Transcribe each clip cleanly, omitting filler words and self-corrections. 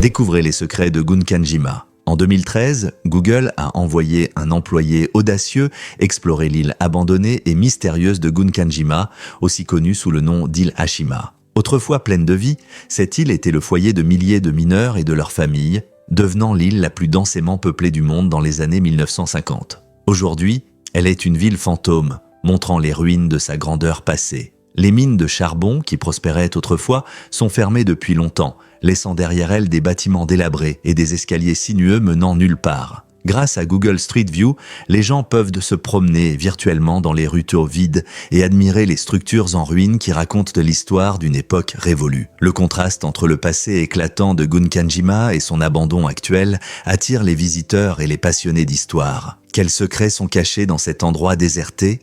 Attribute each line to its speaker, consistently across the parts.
Speaker 1: Découvrez les secrets de Gunkanjima. En 2013, Google a envoyé un employé audacieux explorer l'île abandonnée et mystérieuse de Gunkanjima, aussi connue sous le nom d'île Hashima. Autrefois pleine de vie, cette île était le foyer de milliers de mineurs et de leurs familles, devenant l'île la plus densément peuplée du monde dans les années 1950. Aujourd'hui, elle est une ville fantôme, montrant les ruines de sa grandeur passée. Les mines de charbon, qui prospéraient autrefois, sont fermées depuis longtemps, laissant derrière elles des bâtiments délabrés et des escaliers sinueux menant nulle part. Grâce à Google Street View, les gens peuvent se promener virtuellement dans les ruteaux vides et admirer les structures en ruine qui racontent de l'histoire d'une époque révolue. Le contraste entre le passé éclatant de Gunkanjima et son abandon actuel attire les visiteurs et les passionnés d'histoire. Quels secrets sont cachés dans cet endroit déserté ?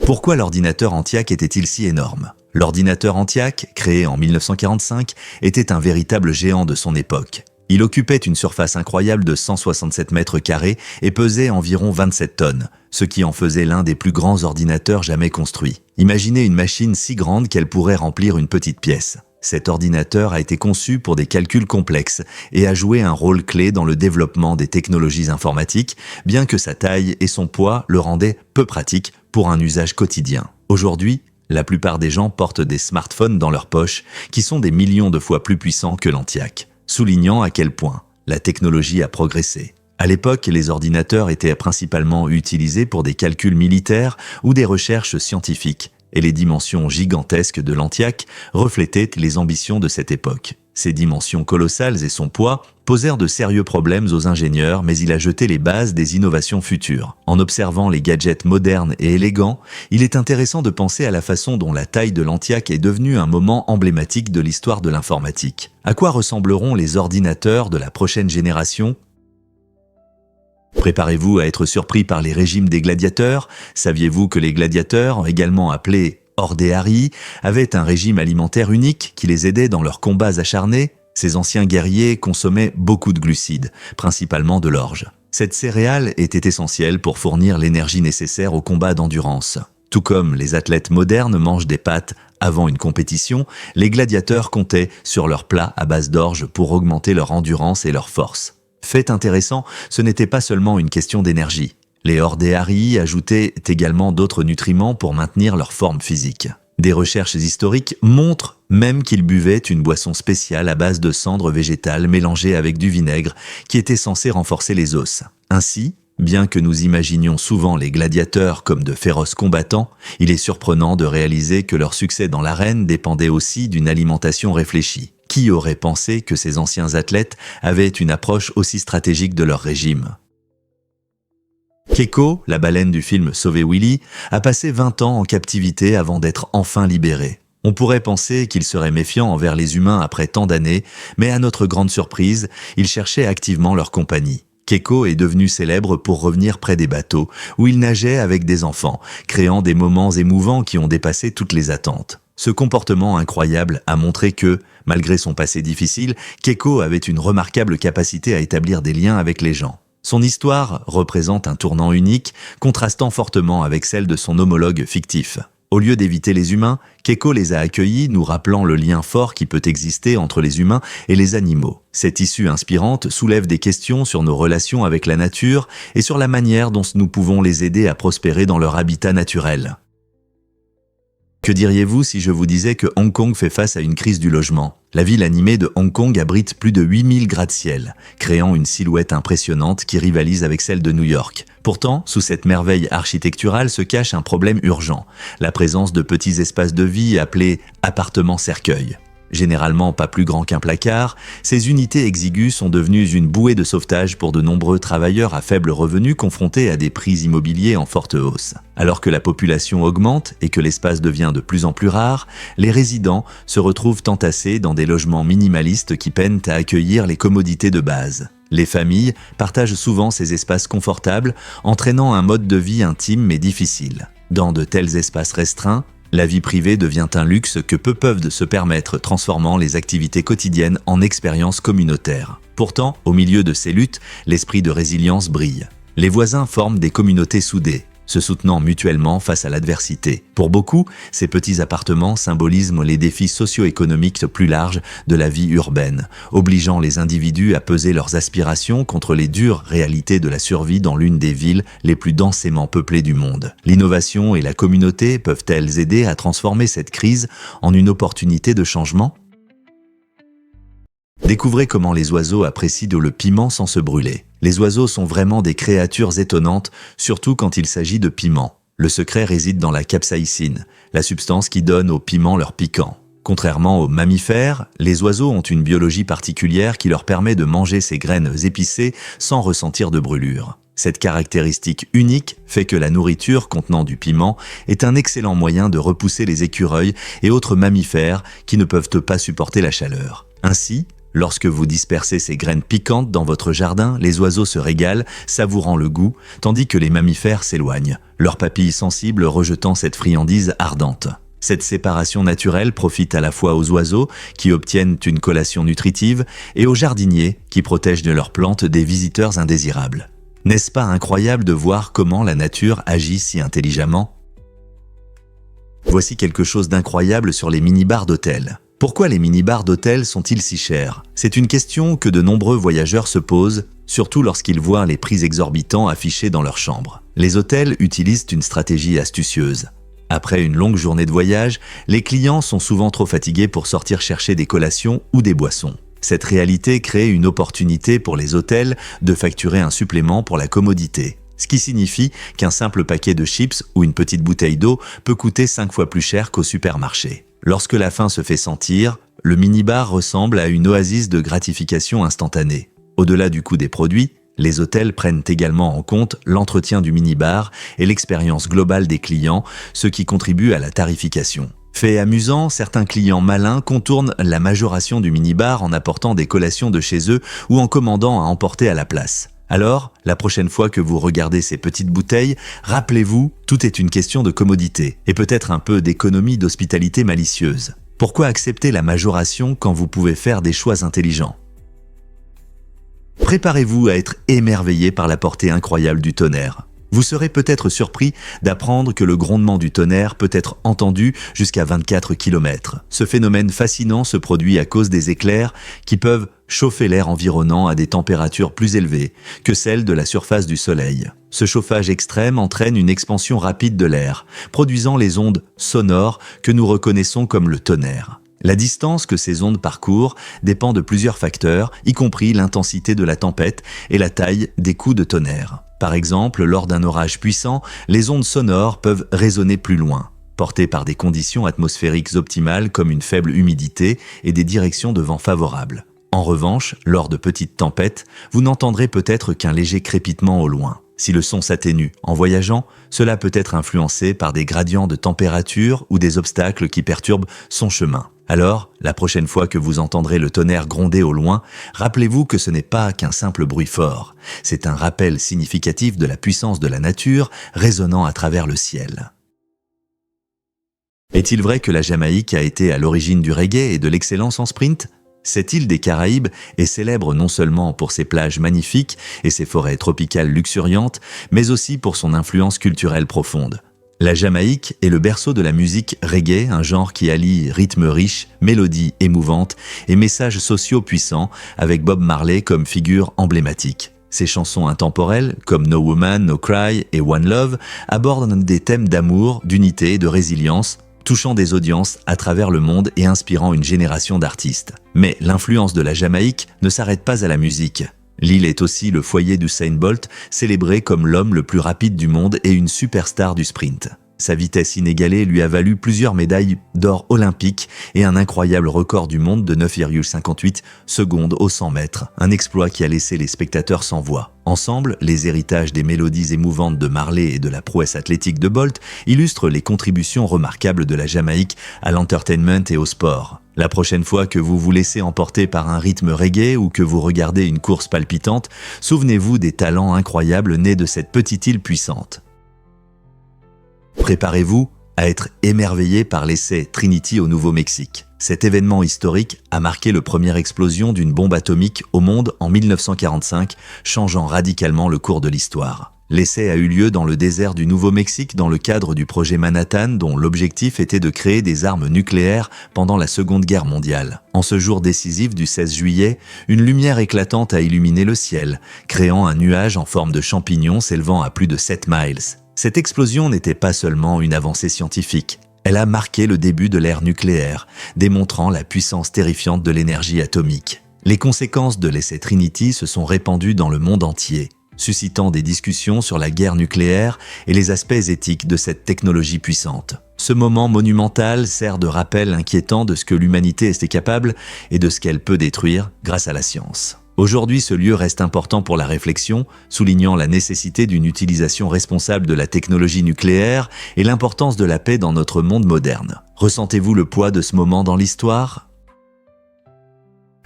Speaker 1: Pourquoi l'ordinateur Entiac était-il si énorme ? L'ordinateur Entiac, créé en 1945, était un véritable géant de son époque. Il occupait une surface incroyable de 167 mètres carrés et pesait environ 27 tonnes, ce qui en faisait l'un des plus grands ordinateurs jamais construits. Imaginez une machine si grande qu'elle pourrait remplir une petite pièce. Cet ordinateur a été conçu pour des calculs complexes et a joué un rôle clé dans le développement des technologies informatiques, bien que sa taille et son poids le rendaient peu pratique pour un usage quotidien. Aujourd'hui, la plupart des gens portent des smartphones dans leur poche, qui sont des millions de fois plus puissants que l'Entiac, soulignant à quel point la technologie a progressé. À l'époque, les ordinateurs étaient principalement utilisés pour des calculs militaires ou des recherches scientifiques, et les dimensions gigantesques de l'Entiac reflétaient les ambitions de cette époque. Ses dimensions colossales et son poids posèrent de sérieux problèmes aux ingénieurs, mais il a jeté les bases des innovations futures. En observant les gadgets modernes et élégants, il est intéressant de penser à la façon dont la taille de l'Entiac est devenue un moment emblématique de l'histoire de l'informatique. À quoi ressembleront les ordinateurs de la prochaine génération ? Préparez-vous à être surpris par les régimes des gladiateurs. Saviez-vous que les gladiateurs, également appelés Ordeari, avaient un régime alimentaire unique qui les aidait dans leurs combats acharnés ? Ces anciens guerriers consommaient beaucoup de glucides, principalement de l'orge. Cette céréale était essentielle pour fournir l'énergie nécessaire aux combats d'endurance. Tout comme les athlètes modernes mangent des pâtes avant une compétition, les gladiateurs comptaient sur leurs plats à base d'orge pour augmenter leur endurance et leur force. Fait intéressant, ce n'était pas seulement une question d'énergie. Les Ordeari ajoutaient également d'autres nutriments pour maintenir leur forme physique. Des recherches historiques montrent même qu'ils buvaient une boisson spéciale à base de cendres végétales mélangées avec du vinaigre qui était censé renforcer les os. Ainsi, bien que nous imaginions souvent les gladiateurs comme de féroces combattants, il est surprenant de réaliser que leur succès dans l'arène dépendait aussi d'une alimentation réfléchie. Qui aurait pensé que ces anciens athlètes avaient une approche aussi stratégique de leur régime ? Keiko, la baleine du film Sauver Willy, a passé 20 ans en captivité avant d'être enfin libéré. On pourrait penser qu'il serait méfiant envers les humains après tant d'années, mais à notre grande surprise, il cherchait activement leur compagnie. Keiko est devenu célèbre pour revenir près des bateaux, où il nageait avec des enfants, créant des moments émouvants qui ont dépassé toutes les attentes. Ce comportement incroyable a montré que, malgré son passé difficile, Keiko avait une remarquable capacité à établir des liens avec les gens. Son histoire représente un tournant unique, contrastant fortement avec celle de son homologue fictif. Au lieu d'éviter les humains, Keiko les a accueillis, nous rappelant le lien fort qui peut exister entre les humains et les animaux. Cette issue inspirante soulève des questions sur nos relations avec la nature et sur la manière dont nous pouvons les aider à prospérer dans leur habitat naturel. Que diriez-vous si je vous disais que Hong Kong fait face à une crise du logement ? La ville animée de Hong Kong abrite plus de 8000 gratte-ciel, créant une silhouette impressionnante qui rivalise avec celle de New York. Pourtant, sous cette merveille architecturale se cache un problème urgent, la présence de petits espaces de vie appelés appartements-cercueils. Généralement pas plus grands qu'un placard, ces unités exiguës sont devenues une bouée de sauvetage pour de nombreux travailleurs à faible revenu confrontés à des prix immobiliers en forte hausse. Alors que la population augmente et que l'espace devient de plus en plus rare, les résidents se retrouvent entassés dans des logements minimalistes qui peinent à accueillir les commodités de base. Les familles partagent souvent ces espaces confortables, entraînant un mode de vie intime mais difficile. Dans de tels espaces restreints, la vie privée devient un luxe que peu peuvent se permettre, transformant les activités quotidiennes en expériences communautaires. Pourtant, au milieu de ces luttes, l'esprit de résilience brille. Les voisins forment des communautés soudées. se soutenant mutuellement face à l'adversité. Pour beaucoup, ces petits appartements symbolisent les défis socio-économiques plus larges de la vie urbaine, obligeant les individus à peser leurs aspirations contre les dures réalités de la survie dans l'une des villes les plus densément peuplées du monde. L'innovation et la communauté peuvent-elles aider à transformer cette crise en une opportunité de changement ? Découvrez comment les oiseaux apprécient le piment sans se brûler. Les oiseaux sont vraiment des créatures étonnantes, surtout quand il s'agit de piment. Le secret réside dans la capsaïcine, la substance qui donne au piment leur piquant. Contrairement aux mammifères, les oiseaux ont une biologie particulière qui leur permet de manger ces graines épicées sans ressentir de brûlure. Cette caractéristique unique fait que la nourriture contenant du piment est un excellent moyen de repousser les écureuils et autres mammifères qui ne peuvent pas supporter la chaleur. Ainsi, lorsque vous dispersez ces graines piquantes dans votre jardin, les oiseaux se régalent, savourant le goût, tandis que les mammifères s'éloignent, leurs papilles sensibles rejetant cette friandise ardente. Cette séparation naturelle profite à la fois aux oiseaux, qui obtiennent une collation nutritive, et aux jardiniers, qui protègent de leurs plantes des visiteurs indésirables. N'est-ce pas incroyable de voir comment la nature agit si intelligemment ? Voici quelque chose d'incroyable sur les mini-bars d'hôtel. Pourquoi les mini-bars d'hôtel sont-ils si chers ? C'est une question que de nombreux voyageurs se posent, surtout lorsqu'ils voient les prix exorbitants affichés dans leur chambre. Les hôtels utilisent une stratégie astucieuse. Après une longue journée de voyage, les clients sont souvent trop fatigués pour sortir chercher des collations ou des boissons. Cette réalité crée une opportunité pour les hôtels de facturer un supplément pour la commodité. Ce qui signifie qu'un simple paquet de chips ou une petite bouteille d'eau peut coûter 5 fois plus cher qu'au supermarché. Lorsque la faim se fait sentir, le minibar ressemble à une oasis de gratification instantanée. Au-delà du coût des produits, les hôtels prennent également en compte l'entretien du minibar et l'expérience globale des clients, ce qui contribue à la tarification. Fait amusant, certains clients malins contournent la majoration du minibar en apportant des collations de chez eux ou en commandant à emporter à la place. Alors, la prochaine fois que vous regardez ces petites bouteilles, rappelez-vous, tout est une question de commodité et peut-être un peu d'économie d'hospitalité malicieuse. Pourquoi accepter la majoration quand vous pouvez faire des choix intelligents ? Préparez-vous à être émerveillé par la portée incroyable du tonnerre. Vous serez peut-être surpris d'apprendre que le grondement du tonnerre peut être entendu jusqu'à 24 km. Ce phénomène fascinant se produit à cause des éclairs qui peuvent chauffer l'air environnant à des températures plus élevées que celles de la surface du Soleil. Ce chauffage extrême entraîne une expansion rapide de l'air, produisant les ondes sonores que nous reconnaissons comme le tonnerre. La distance que ces ondes parcourent dépend de plusieurs facteurs, y compris l'intensité de la tempête et la taille des coups de tonnerre. Par exemple, lors d'un orage puissant, les ondes sonores peuvent résonner plus loin, portées par des conditions atmosphériques optimales comme une faible humidité et des directions de vent favorables. En revanche, lors de petites tempêtes, vous n'entendrez peut-être qu'un léger crépitement au loin. Si le son s'atténue en voyageant, cela peut être influencé par des gradients de température ou des obstacles qui perturbent son chemin. Alors, la prochaine fois que vous entendrez le tonnerre gronder au loin, rappelez-vous que ce n'est pas qu'un simple bruit fort. C'est un rappel significatif de la puissance de la nature résonnant à travers le ciel. Est-il vrai que la Jamaïque a été à l'origine du reggae et de l'excellence en sprint ? Cette île des Caraïbes est célèbre non seulement pour ses plages magnifiques et ses forêts tropicales luxuriantes, mais aussi pour son influence culturelle profonde. La Jamaïque est le berceau de la musique reggae, un genre qui allie rythme riche, mélodies émouvantes et messages sociaux puissants, avec Bob Marley comme figure emblématique. Ses chansons intemporelles, comme No Woman, No Cry et One Love, abordent des thèmes d'amour, d'unité et de résilience, touchant des audiences à travers le monde et inspirant une génération d'artistes. Mais l'influence de la Jamaïque ne s'arrête pas à la musique. L'île est aussi le foyer d'Usain Bolt, célébré comme l'homme le plus rapide du monde et une superstar du sprint. Sa vitesse inégalée lui a valu plusieurs médailles d'or olympiques et un incroyable record du monde de 9,58 secondes au 100 mètres, un exploit qui a laissé les spectateurs sans voix. Ensemble, les héritages des mélodies émouvantes de Marley et de la prouesse athlétique de Bolt illustrent les contributions remarquables de la Jamaïque à l'entertainment et au sport. La prochaine fois que vous vous laissez emporter par un rythme reggae ou que vous regardez une course palpitante, souvenez-vous des talents incroyables nés de cette petite île puissante. Préparez-vous à être émerveillé par l'essai Trinity au Nouveau-Mexique. Cet événement historique a marqué la première explosion d'une bombe atomique au monde en 1945, changeant radicalement le cours de l'histoire. L'essai a eu lieu dans le désert du Nouveau-Mexique dans le cadre du projet Manhattan dont l'objectif était de créer des armes nucléaires pendant la Seconde Guerre mondiale. En ce jour décisif du 16 juillet, une lumière éclatante a illuminé le ciel, créant un nuage en forme de champignon s'élevant à plus de 7 miles. Cette explosion n'était pas seulement une avancée scientifique, elle a marqué le début de l'ère nucléaire, démontrant la puissance terrifiante de l'énergie atomique. Les conséquences de l'essai Trinity se sont répandues dans le monde entier, suscitant des discussions sur la guerre nucléaire et les aspects éthiques de cette technologie puissante. Ce moment monumental sert de rappel inquiétant de ce que l'humanité est capable et de ce qu'elle peut détruire grâce à la science. Aujourd'hui, ce lieu reste important pour la réflexion, soulignant la nécessité d'une utilisation responsable de la technologie nucléaire et l'importance de la paix dans notre monde moderne. Ressentez-vous le poids de ce moment dans l'histoire ?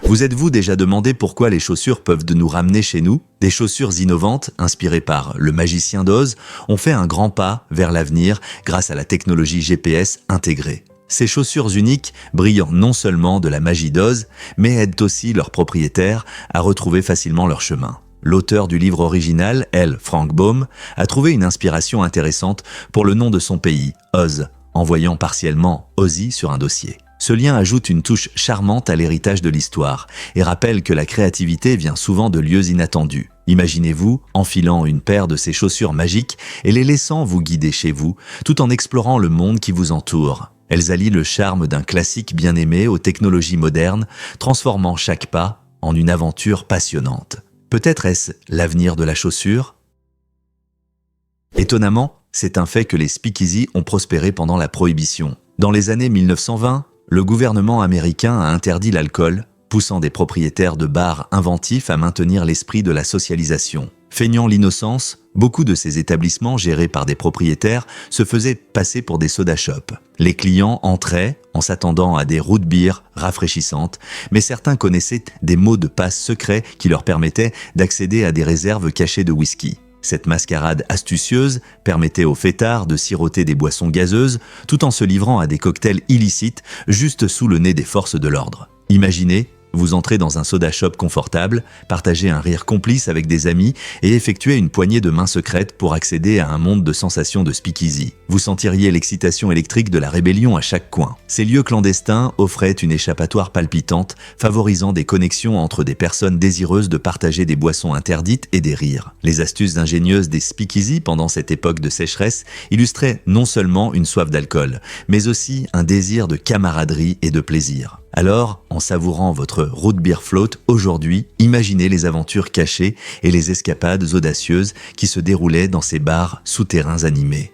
Speaker 1: Vous êtes-vous déjà demandé pourquoi les chaussures peuvent nous ramener chez nous ? Des chaussures innovantes, inspirées par le magicien d'Oz, ont fait un grand pas vers l'avenir grâce à la technologie GPS intégrée. Ces chaussures uniques brillent non seulement de la magie d'Oz, mais aident aussi leurs propriétaires à retrouver facilement leur chemin. L'auteur du livre original, L. Frank Baum, a trouvé une inspiration intéressante pour le nom de son pays, Oz, en voyant partiellement Ozzy sur un dossier. Ce lien ajoute une touche charmante à l'héritage de l'histoire et rappelle que la créativité vient souvent de lieux inattendus. Imaginez-vous enfilant une paire de ces chaussures magiques et les laissant vous guider chez vous, tout en explorant le monde qui vous entoure. Elles allient le charme d'un classique bien aimé aux technologies modernes, transformant chaque pas en une aventure passionnante. Peut-être est-ce l'avenir de la chaussure ? Étonnamment, c'est un fait que les speakeasy ont prospéré pendant la Prohibition. Dans les années 1920, le gouvernement américain a interdit l'alcool, poussant des propriétaires de bars inventifs à maintenir l'esprit de la socialisation. Feignant l'innocence, beaucoup de ces établissements gérés par des propriétaires se faisaient passer pour des soda shops. Les clients entraient en s'attendant à des root beers rafraîchissantes, mais certains connaissaient des mots de passe secrets qui leur permettaient d'accéder à des réserves cachées de whisky. Cette mascarade astucieuse permettait aux fêtards de siroter des boissons gazeuses tout en se livrant à des cocktails illicites juste sous le nez des forces de l'ordre. Imaginez, vous entrez dans un soda shop confortable, partagez un rire complice avec des amis et effectuez une poignée de main secrète pour accéder à un monde de sensations de speakeasy. Vous sentiriez l'excitation électrique de la rébellion à chaque coin. Ces lieux clandestins offraient une échappatoire palpitante, favorisant des connexions entre des personnes désireuses de partager des boissons interdites et des rires. Les astuces ingénieuses des speakeasy pendant cette époque de sécheresse illustraient non seulement une soif d'alcool, mais aussi un désir de camaraderie et de plaisir. Alors, en savourant votre root beer float aujourd'hui, imaginez les aventures cachées et les escapades audacieuses qui se déroulaient dans ces bars souterrains animés.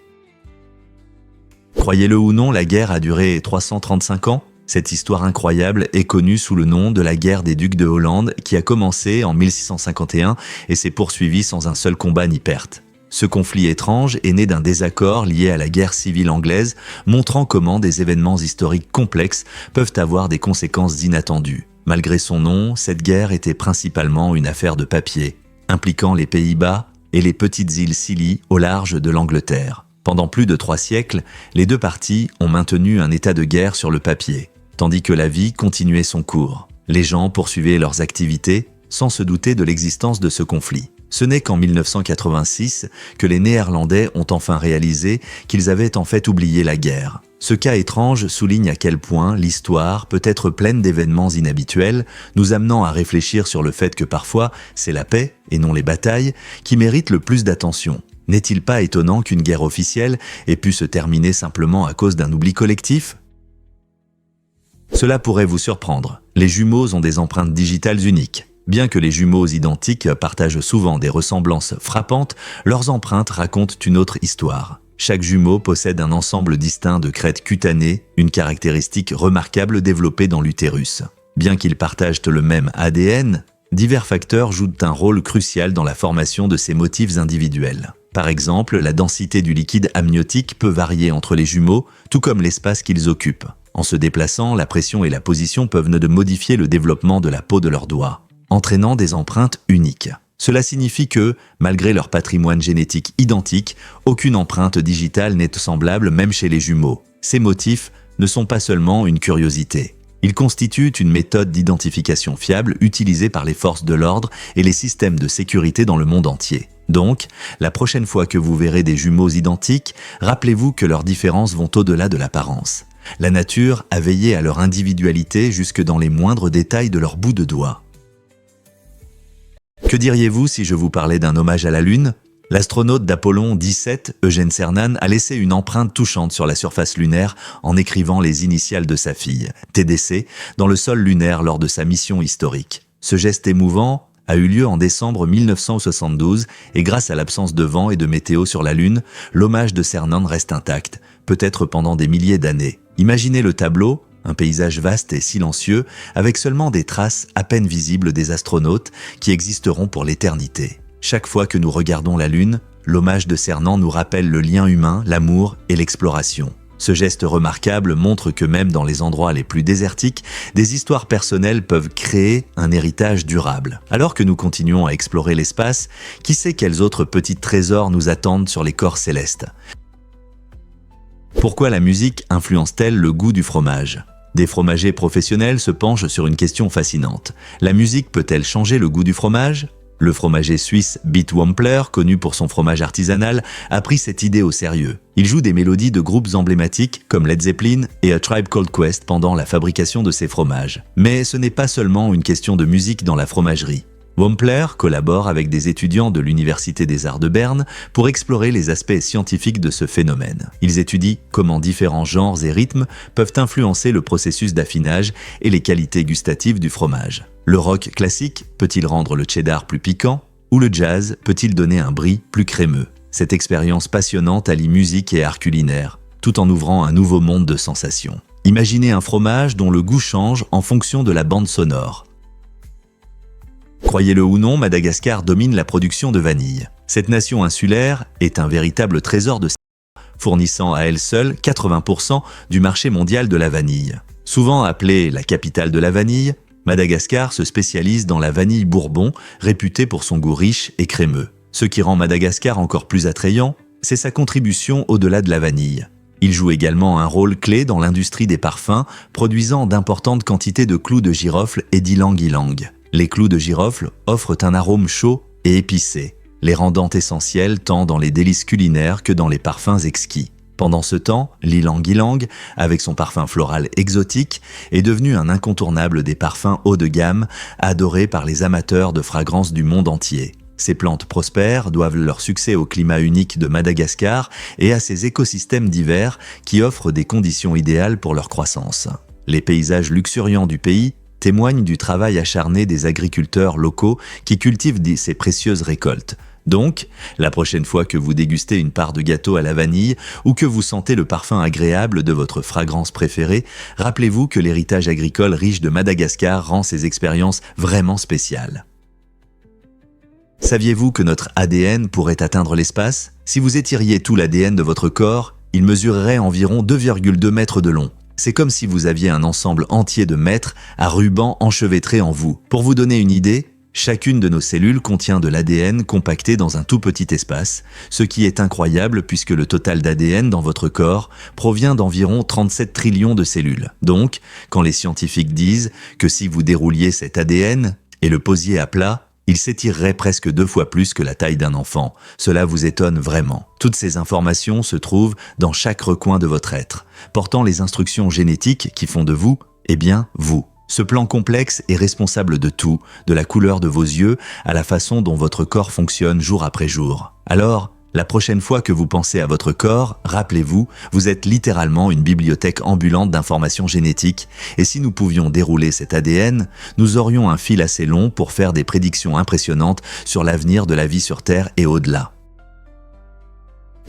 Speaker 1: Croyez-le ou non, la guerre a duré 335 ans. Cette histoire incroyable est connue sous le nom de la guerre des ducs de Hollande qui a commencé en 1651 et s'est poursuivie sans un seul combat ni perte. Ce conflit étrange est né d'un désaccord lié à la guerre civile anglaise, montrant comment des événements historiques complexes peuvent avoir des conséquences inattendues. Malgré son nom, cette guerre était principalement une affaire de papier, impliquant les Pays-Bas et les petites îles Scilly au large de l'Angleterre. Pendant plus de 3 siècles, les deux parties ont maintenu un état de guerre sur le papier, tandis que la vie continuait son cours. Les gens poursuivaient leurs activités sans se douter de l'existence de ce conflit. Ce n'est qu'en 1986 que les Néerlandais ont enfin réalisé qu'ils avaient en fait oublié la guerre. Ce cas étrange souligne à quel point l'histoire peut être pleine d'événements inhabituels, nous amenant à réfléchir sur le fait que parfois c'est la paix, et non les batailles, qui méritent le plus d'attention. N'est-il pas étonnant qu'une guerre officielle ait pu se terminer simplement à cause d'un oubli collectif ? Cela pourrait vous surprendre. Les jumeaux ont des empreintes digitales uniques. Bien que les jumeaux identiques partagent souvent des ressemblances frappantes, leurs empreintes racontent une autre histoire. Chaque jumeau possède un ensemble distinct de crêtes cutanées, une caractéristique remarquable développée dans l'utérus. Bien qu'ils partagent le même ADN, divers facteurs jouent un rôle crucial dans la formation de ces motifs individuels. Par exemple, la densité du liquide amniotique peut varier entre les jumeaux, tout comme l'espace qu'ils occupent. En se déplaçant, la pression et la position peuvent modifier le développement de la peau de leurs doigts, entraînant des empreintes uniques. Cela signifie que, malgré leur patrimoine génétique identique, aucune empreinte digitale n'est semblable même chez les jumeaux. Ces motifs ne sont pas seulement une curiosité. Ils constituent une méthode d'identification fiable utilisée par les forces de l'ordre et les systèmes de sécurité dans le monde entier. Donc, la prochaine fois que vous verrez des jumeaux identiques, rappelez-vous que leurs différences vont au-delà de l'apparence. La nature a veillé à leur individualité jusque dans les moindres détails de leur bout de doigt. Que diriez-vous si je vous parlais d'un hommage à la Lune ? L'astronaute d'Apollon 17, Eugène Cernan, a laissé une empreinte touchante sur la surface lunaire en écrivant les initiales de sa fille, TDC, dans le sol lunaire lors de sa mission historique. Ce geste émouvant a eu lieu en décembre 1972 et grâce à l'absence de vent et de météo sur la Lune, l'hommage de Cernan reste intact, peut-être pendant des milliers d'années. Imaginez le tableau, un paysage vaste et silencieux, avec seulement des traces à peine visibles des astronautes qui existeront pour l'éternité. Chaque fois que nous regardons la Lune, l'hommage de Cernan nous rappelle le lien humain, l'amour et l'exploration. Ce geste remarquable montre que même dans les endroits les plus désertiques, des histoires personnelles peuvent créer un héritage durable. Alors que nous continuons à explorer l'espace, qui sait quels autres petits trésors nous attendent sur les corps célestes ? Pourquoi la musique influence-t-elle le goût du fromage ? Des fromagers professionnels se penchent sur une question fascinante. La musique peut-elle changer le goût du fromage ? Le fromager suisse Beat Wampler, connu pour son fromage artisanal, a pris cette idée au sérieux. Il joue des mélodies de groupes emblématiques comme Led Zeppelin et A Tribe Called Quest pendant la fabrication de ses fromages. Mais ce n'est pas seulement une question de musique dans la fromagerie. Wampler collabore avec des étudiants de l'Université des Arts de Berne pour explorer les aspects scientifiques de ce phénomène. Ils étudient comment différents genres et rythmes peuvent influencer le processus d'affinage et les qualités gustatives du fromage. Le rock classique peut-il rendre le cheddar plus piquant ? Ou le jazz peut-il donner un brie plus crémeux ? Cette expérience passionnante allie musique et art culinaire, tout en ouvrant un nouveau monde de sensations. Imaginez un fromage dont le goût change en fonction de la bande sonore. Croyez-le ou non, Madagascar domine la production de vanille. Cette nation insulaire est un véritable trésor de fournissant à elle seule 80% du marché mondial de la vanille. Souvent appelée la capitale de la vanille, Madagascar se spécialise dans la vanille Bourbon, réputée pour son goût riche et crémeux. Ce qui rend Madagascar encore plus attrayant, c'est sa contribution au-delà de la vanille. Il joue également un rôle clé dans l'industrie des parfums, produisant d'importantes quantités de clous de girofle et d'ylang-ylang. Les clous de girofle offrent un arôme chaud et épicé, les rendant essentiels tant dans les délices culinaires que dans les parfums exquis. Pendant ce temps, l'ylang-ylang, avec son parfum floral exotique, est devenu un incontournable des parfums haut de gamme, adoré par les amateurs de fragrances du monde entier. Ces plantes prospères doivent leur succès au climat unique de Madagascar et à ses écosystèmes divers qui offrent des conditions idéales pour leur croissance. Les paysages luxuriants du pays témoignent du travail acharné des agriculteurs locaux qui cultivent ces précieuses récoltes. Donc, la prochaine fois que vous dégustez une part de gâteau à la vanille ou que vous sentez le parfum agréable de votre fragrance préférée, rappelez-vous que l'héritage agricole riche de Madagascar rend ces expériences vraiment spéciales. Saviez-vous que notre ADN pourrait atteindre l'espace ? Si vous étiriez tout l'ADN de votre corps, il mesurerait environ 2,2 mètres de long. C'est comme si vous aviez un ensemble entier de mètres à ruban enchevêtrés en vous. Pour vous donner une idée, chacune de nos cellules contient de l'ADN compacté dans un tout petit espace, ce qui est incroyable puisque le total d'ADN dans votre corps provient d'environ 37 trillions de cellules. Donc, quand les scientifiques disent que si vous dérouliez cet ADN et le posiez à plat, il s'étirerait presque 2 fois plus que la taille d'un enfant. Cela vous étonne vraiment. Toutes ces informations se trouvent dans chaque recoin de votre être, portant les instructions génétiques qui font de vous, vous. Ce plan complexe est responsable de tout, de la couleur de vos yeux à la façon dont votre corps fonctionne jour après jour. Alors, la prochaine fois que vous pensez à votre corps, rappelez-vous, vous êtes littéralement une bibliothèque ambulante d'informations génétiques et si nous pouvions dérouler cet ADN, nous aurions un fil assez long pour faire des prédictions impressionnantes sur l'avenir de la vie sur Terre et au-delà.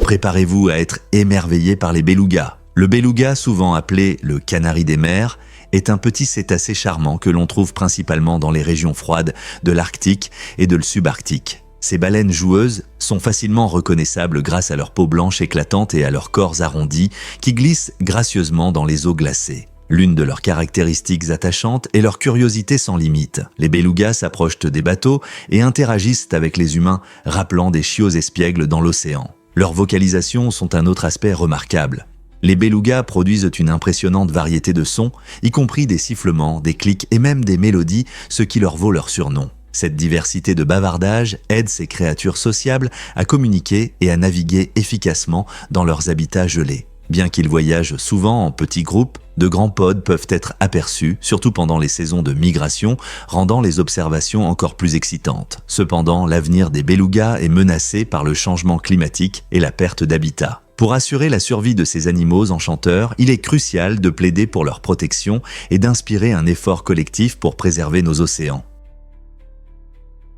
Speaker 1: Préparez-vous à être émerveillé par les belugas. Le beluga, souvent appelé le canari des mers, est un petit cétacé charmant que l'on trouve principalement dans les régions froides de l'Arctique et de le subarctique. Ces baleines joueuses sont facilement reconnaissables grâce à leur peau blanche éclatante et à leurs corps arrondis qui glissent gracieusement dans les eaux glacées. L'une de leurs caractéristiques attachantes est leur curiosité sans limite. Les belugas s'approchent des bateaux et interagissent avec les humains, rappelant des chiots espiègles dans l'océan. Leurs vocalisations sont un autre aspect remarquable. Les belugas produisent une impressionnante variété de sons, y compris des sifflements, des clics et même des mélodies, ce qui leur vaut leur surnom. Cette diversité de bavardage aide ces créatures sociables à communiquer et à naviguer efficacement dans leurs habitats gelés. Bien qu'ils voyagent souvent en petits groupes, de grands pods peuvent être aperçus, surtout pendant les saisons de migration, rendant les observations encore plus excitantes. Cependant, l'avenir des belugas est menacé par le changement climatique et la perte d'habitat. Pour assurer la survie de ces animaux enchanteurs, il est crucial de plaider pour leur protection et d'inspirer un effort collectif pour préserver nos océans.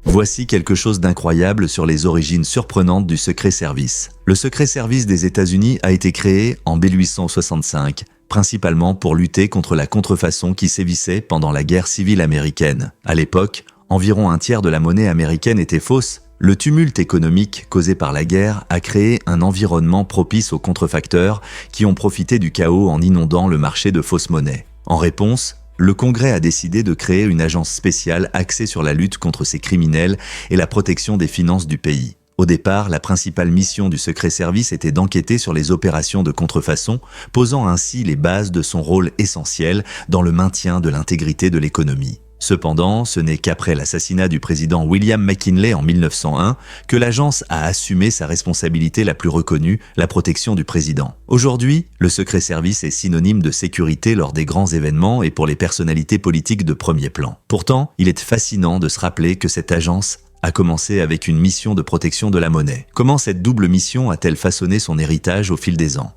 Speaker 1: Voici quelque chose d'incroyable sur les origines surprenantes du Secret Service. Le Secret Service des États-Unis a été créé en 1865, principalement pour lutter contre la contrefaçon qui sévissait pendant la guerre civile américaine. À l'époque, environ un tiers de la monnaie américaine était fausse. Le tumulte économique causé par la guerre a créé un environnement propice aux contrefacteurs qui ont profité du chaos en inondant le marché de fausses monnaies. En réponse, le Congrès a décidé de créer une agence spéciale axée sur la lutte contre ces criminels et la protection des finances du pays. Au départ, la principale mission du Secret Service était d'enquêter sur les opérations de contrefaçon, posant ainsi les bases de son rôle essentiel dans le maintien de l'intégrité de l'économie. Cependant, ce n'est qu'après l'assassinat du président William McKinley en 1901 que l'agence a assumé sa responsabilité la plus reconnue, la protection du président. Aujourd'hui, le Secret Service est synonyme de sécurité lors des grands événements et pour les personnalités politiques de premier plan. Pourtant, il est fascinant de se rappeler que cette agence a commencé avec une mission de protection de la monnaie. Comment cette double mission a-t-elle façonné son héritage au fil des ans ?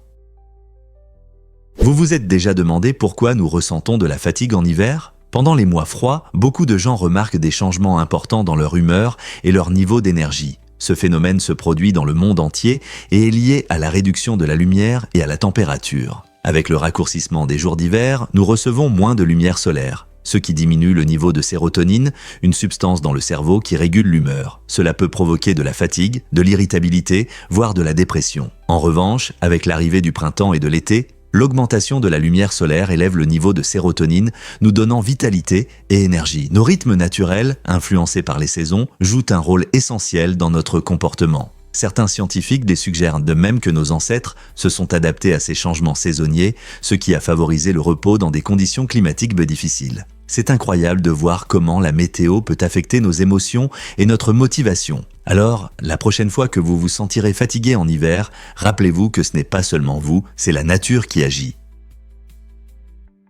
Speaker 1: Vous vous êtes déjà demandé pourquoi nous ressentons de la fatigue en hiver ? Pendant les mois froids, beaucoup de gens remarquent des changements importants dans leur humeur et leur niveau d'énergie. Ce phénomène se produit dans le monde entier et est lié à la réduction de la lumière et à la température. Avec le raccourcissement des jours d'hiver, nous recevons moins de lumière solaire, ce qui diminue le niveau de sérotonine, une substance dans le cerveau qui régule l'humeur. Cela peut provoquer de la fatigue, de l'irritabilité, voire de la dépression. En revanche, avec l'arrivée du printemps et de l'été, l'augmentation de la lumière solaire élève le niveau de sérotonine, nous donnant vitalité et énergie. Nos rythmes naturels, influencés par les saisons, jouent un rôle essentiel dans notre comportement. Certains scientifiques suggèrent de même que nos ancêtres se sont adaptés à ces changements saisonniers, ce qui a favorisé le repos dans des conditions climatiques difficiles. C'est incroyable de voir comment la météo peut affecter nos émotions et notre motivation. Alors, la prochaine fois que vous vous sentirez fatigué en hiver, rappelez-vous que ce n'est pas seulement vous, c'est la nature qui agit.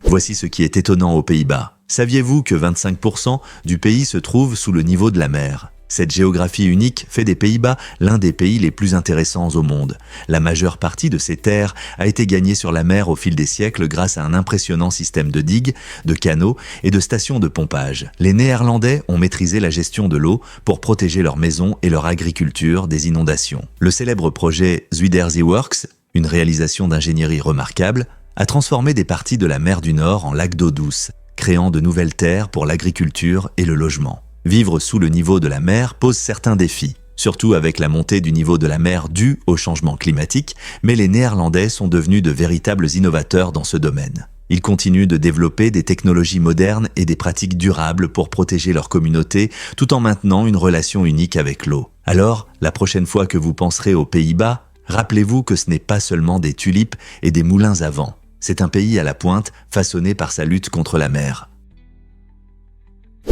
Speaker 1: Voici ce qui est étonnant aux Pays-Bas. Saviez-vous que 25% du pays se trouve sous le niveau de la mer ? Cette géographie unique fait des Pays-Bas l'un des pays les plus intéressants au monde. La majeure partie de ces terres a été gagnée sur la mer au fil des siècles grâce à un impressionnant système de digues, de canaux et de stations de pompage. Les Néerlandais ont maîtrisé la gestion de l'eau pour protéger leurs maisons et leur agriculture des inondations. Le célèbre projet Zuiderzeeworks, une réalisation d'ingénierie remarquable, a transformé des parties de la mer du Nord en lacs d'eau douce, créant de nouvelles terres pour l'agriculture et le logement. Vivre sous le niveau de la mer pose certains défis, surtout avec la montée du niveau de la mer due au changement climatique, mais les Néerlandais sont devenus de véritables innovateurs dans ce domaine. Ils continuent de développer des technologies modernes et des pratiques durables pour protéger leur communauté tout en maintenant une relation unique avec l'eau. Alors, la prochaine fois que vous penserez aux Pays-Bas, rappelez-vous que ce n'est pas seulement des tulipes et des moulins à vent. C'est un pays à la pointe façonné par sa lutte contre la mer.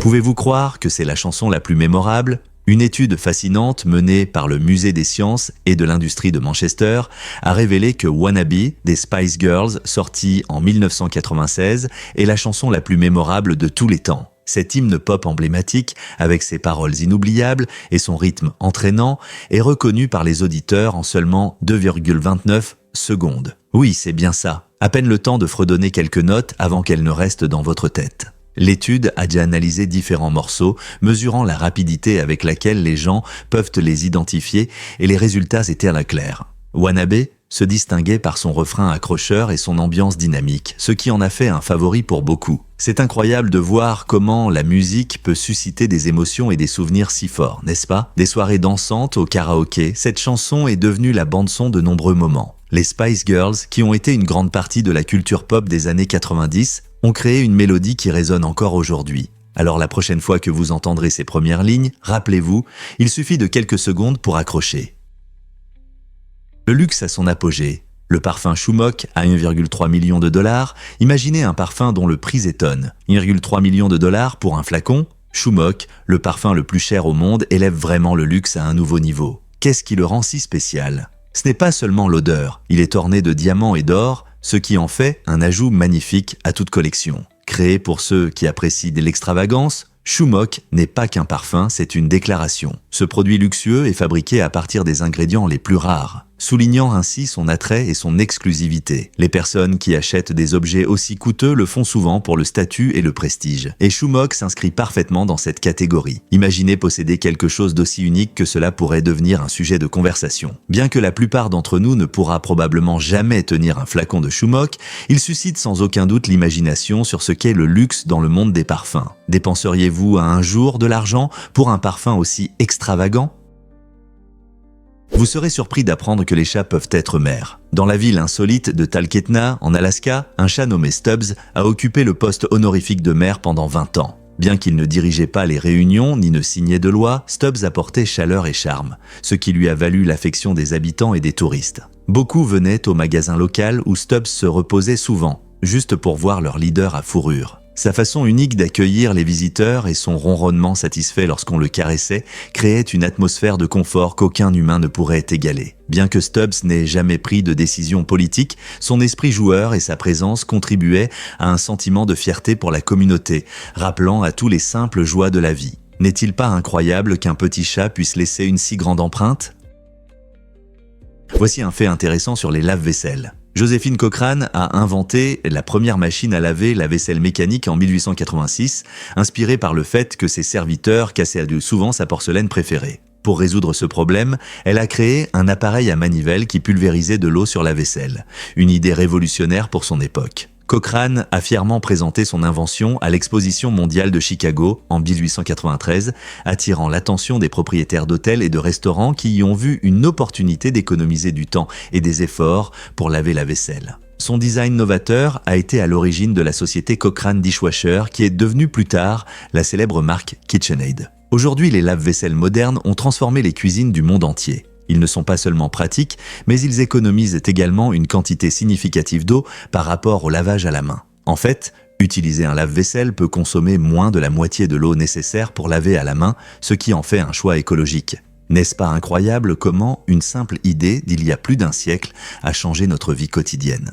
Speaker 1: Pouvez-vous croire que c'est la chanson la plus mémorable ? Une étude fascinante menée par le Musée des sciences et de l'industrie de Manchester a révélé que Wannabe des Spice Girls, sortie en 1996, est la chanson la plus mémorable de tous les temps. Cet hymne pop emblématique, avec ses paroles inoubliables et son rythme entraînant, est reconnu par les auditeurs en seulement 2,29 secondes. Oui, c'est bien ça. À peine le temps de fredonner quelques notes avant qu'elles ne restent dans votre tête. L'étude a déjà analysé différents morceaux, mesurant la rapidité avec laquelle les gens peuvent les identifier et les résultats étaient à la claire. Wannabe se distinguait par son refrain accrocheur et son ambiance dynamique, ce qui en a fait un favori pour beaucoup. C'est incroyable de voir comment la musique peut susciter des émotions et des souvenirs si forts, n'est-ce pas ? Des soirées dansantes au karaoké, cette chanson est devenue la bande-son de nombreux moments. Les Spice Girls, qui ont été une grande partie de la culture pop des années 90, ont créé une mélodie qui résonne encore aujourd'hui. Alors la prochaine fois que vous entendrez ces premières lignes, rappelez-vous, il suffit de quelques secondes pour accrocher. Le luxe à son apogée. Le parfum Shumok à 1,3 million de dollars. Imaginez un parfum dont le prix étonne. 1,3 million de dollars pour un flacon. Shumok, le parfum le plus cher au monde, élève vraiment le luxe à un nouveau niveau. Qu'est-ce qui le rend si spécial? Ce n'est pas seulement l'odeur, il est orné de diamants et d'or, ce qui en fait un ajout magnifique à toute collection. Créé pour ceux qui apprécient l'extravagance, Shumok n'est pas qu'un parfum, c'est une déclaration. Ce produit luxueux est fabriqué à partir des ingrédients les plus rares, soulignant ainsi son attrait et son exclusivité. Les personnes qui achètent des objets aussi coûteux le font souvent pour le statut et le prestige. Et Shumok s'inscrit parfaitement dans cette catégorie. Imaginez posséder quelque chose d'aussi unique que cela pourrait devenir un sujet de conversation. Bien que la plupart d'entre nous ne pourra probablement jamais tenir un flacon de Shumok, il suscite sans aucun doute l'imagination sur ce qu'est le luxe dans le monde des parfums. Dépenseriez-vous un jour de l'argent pour un parfum aussi extravagant? Vous serez surpris d'apprendre que les chats peuvent être mères. Dans la ville insolite de Talkeetna, en Alaska, un chat nommé Stubbs a occupé le poste honorifique de maire pendant 20 ans. Bien qu'il ne dirigeait pas les réunions ni ne signait de loi, Stubbs apportait chaleur et charme, ce qui lui a valu l'affection des habitants et des touristes. Beaucoup venaient au magasin local où Stubbs se reposait souvent, juste pour voir leur leader à fourrure. Sa façon unique d'accueillir les visiteurs et son ronronnement satisfait lorsqu'on le caressait créaient une atmosphère de confort qu'aucun humain ne pourrait égaler. Bien que Stubbs n'ait jamais pris de décision politique, son esprit joueur et sa présence contribuaient à un sentiment de fierté pour la communauté, rappelant à tous les simples joies de la vie. N'est-il pas incroyable qu'un petit chat puisse laisser une si grande empreinte? Voici un fait intéressant sur les lave-vaisselle. Joséphine Cochrane a inventé la première machine à laver la vaisselle mécanique en 1886, inspirée par le fait que ses serviteurs cassaient souvent sa porcelaine préférée. Pour résoudre ce problème, elle a créé un appareil à manivelle qui pulvérisait de l'eau sur la vaisselle, une idée révolutionnaire pour son époque. Cochrane a fièrement présenté son invention à l'exposition mondiale de Chicago en 1893, attirant l'attention des propriétaires d'hôtels et de restaurants qui y ont vu une opportunité d'économiser du temps et des efforts pour laver la vaisselle. Son design novateur a été à l'origine de la société Cochrane Dishwasher qui est devenue plus tard la célèbre marque KitchenAid. Aujourd'hui, les lave-vaisselle modernes ont transformé les cuisines du monde entier. Ils ne sont pas seulement pratiques, mais ils économisent également une quantité significative d'eau par rapport au lavage à la main. En fait, utiliser un lave-vaisselle peut consommer moins de la moitié de l'eau nécessaire pour laver à la main, ce qui en fait un choix écologique. N'est-ce pas incroyable comment une simple idée d'il y a plus d'un siècle a changé notre vie quotidienne?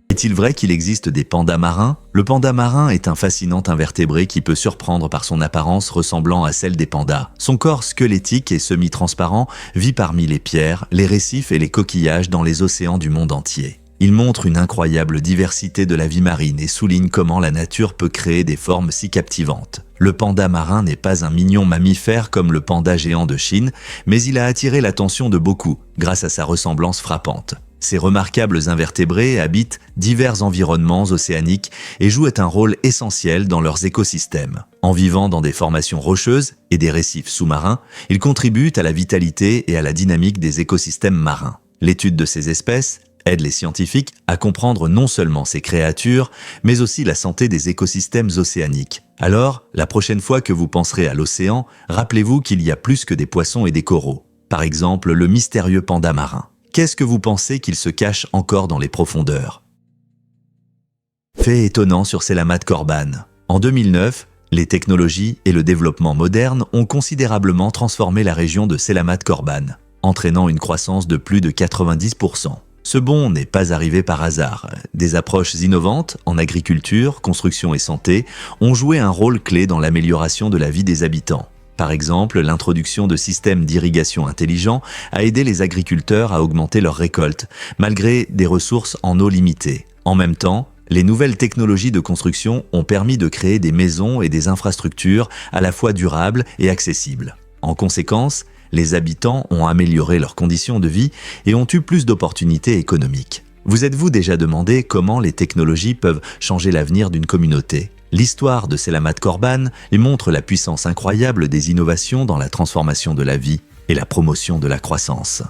Speaker 1: Est-il vrai qu'il existe des pandas marins? Le panda marin est un fascinant invertébré qui peut surprendre par son apparence ressemblant à celle des pandas. Son corps squelettique et semi-transparent vit parmi les pierres, les récifs et les coquillages dans les océans du monde entier. Il montre une incroyable diversité de la vie marine et souligne comment la nature peut créer des formes si captivantes. Le panda marin n'est pas un mignon mammifère comme le panda géant de Chine, mais il a attiré l'attention de beaucoup grâce à sa ressemblance frappante. Ces remarquables invertébrés habitent divers environnements océaniques et jouent un rôle essentiel dans leurs écosystèmes. En vivant dans des formations rocheuses et des récifs sous-marins, ils contribuent à la vitalité et à la dynamique des écosystèmes marins. L'étude de ces espèces aide les scientifiques à comprendre non seulement ces créatures, mais aussi la santé des écosystèmes océaniques. Alors, la prochaine fois que vous penserez à l'océan, rappelez-vous qu'il y a plus que des poissons et des coraux. Par exemple, le mystérieux panda marin. Qu'est-ce que vous pensez qu'il se cache encore dans les profondeurs? Fait étonnant sur Selamat Korban. En 2009, les technologies et le développement moderne ont considérablement transformé la région de Selamat Korban, entraînant une croissance de plus de 90%. Ce bond n'est pas arrivé par hasard. Des approches innovantes en agriculture, construction et santé ont joué un rôle clé dans l'amélioration de la vie des habitants. Par exemple, l'introduction de systèmes d'irrigation intelligents a aidé les agriculteurs à augmenter leurs récoltes, malgré des ressources en eau limitées. En même temps, les nouvelles technologies de construction ont permis de créer des maisons et des infrastructures à la fois durables et accessibles. En conséquence, les habitants ont amélioré leurs conditions de vie et ont eu plus d'opportunités économiques. Vous êtes-vous déjà demandé comment les technologies peuvent changer l'avenir d'une communauté? L'histoire de Selamat Korban montre la puissance incroyable des innovations dans la transformation de la vie et la promotion de la croissance.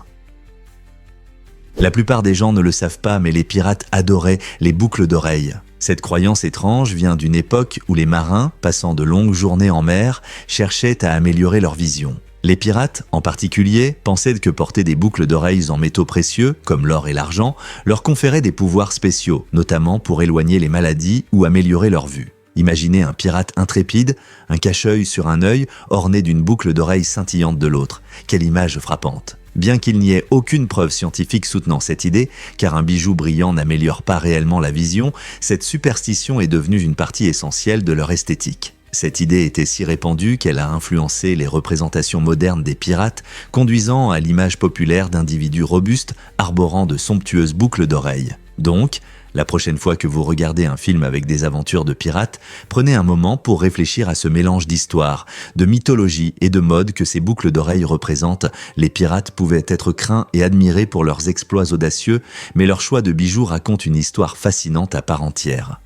Speaker 1: La plupart des gens ne le savent pas, mais les pirates adoraient les boucles d'oreilles. Cette croyance étrange vient d'une époque où les marins, passant de longues journées en mer, cherchaient à améliorer leur vision. Les pirates, en particulier, pensaient que porter des boucles d'oreilles en métaux précieux, comme l'or et l'argent, leur conférait des pouvoirs spéciaux, notamment pour éloigner les maladies ou améliorer leur vue. Imaginez un pirate intrépide, un cache-œil sur un œil, orné d'une boucle d'oreille scintillante de l'autre. Quelle image frappante! Bien qu'il n'y ait aucune preuve scientifique soutenant cette idée, car un bijou brillant n'améliore pas réellement la vision, cette superstition est devenue une partie essentielle de leur esthétique. Cette idée était si répandue qu'elle a influencé les représentations modernes des pirates, conduisant à l'image populaire d'individus robustes arborant de somptueuses boucles d'oreilles. Donc, la prochaine fois que vous regardez un film avec des aventures de pirates, prenez un moment pour réfléchir à ce mélange d'histoire, de mythologie et de mode que ces boucles d'oreilles représentent. Les pirates pouvaient être craints et admirés pour leurs exploits audacieux, mais leur choix de bijoux raconte une histoire fascinante à part entière.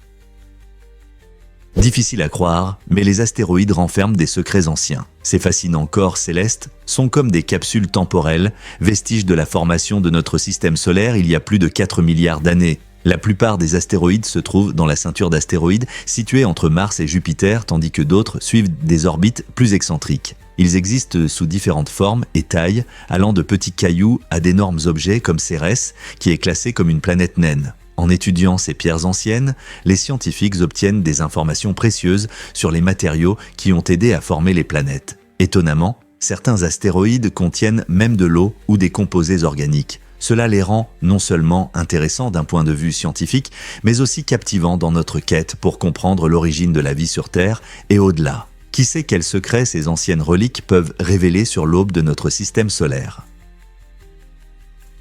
Speaker 1: Difficile à croire, mais les astéroïdes renferment des secrets anciens. Ces fascinants corps célestes sont comme des capsules temporelles, vestiges de la formation de notre système solaire il y a plus de 4 milliards d'années. La plupart des astéroïdes se trouvent dans la ceinture d'astéroïdes située entre Mars et Jupiter, tandis que d'autres suivent des orbites plus excentriques. Ils existent sous différentes formes et tailles, allant de petits cailloux à d'énormes objets comme Cérès, qui est classé comme une planète naine. En étudiant ces pierres anciennes, les scientifiques obtiennent des informations précieuses sur les matériaux qui ont aidé à former les planètes. Étonnamment, certains astéroïdes contiennent même de l'eau ou des composés organiques. Cela les rend non seulement intéressants d'un point de vue scientifique, mais aussi captivants dans notre quête pour comprendre l'origine de la vie sur Terre et au-delà. Qui sait quels secrets ces anciennes reliques peuvent révéler sur l'aube de notre système solaire ?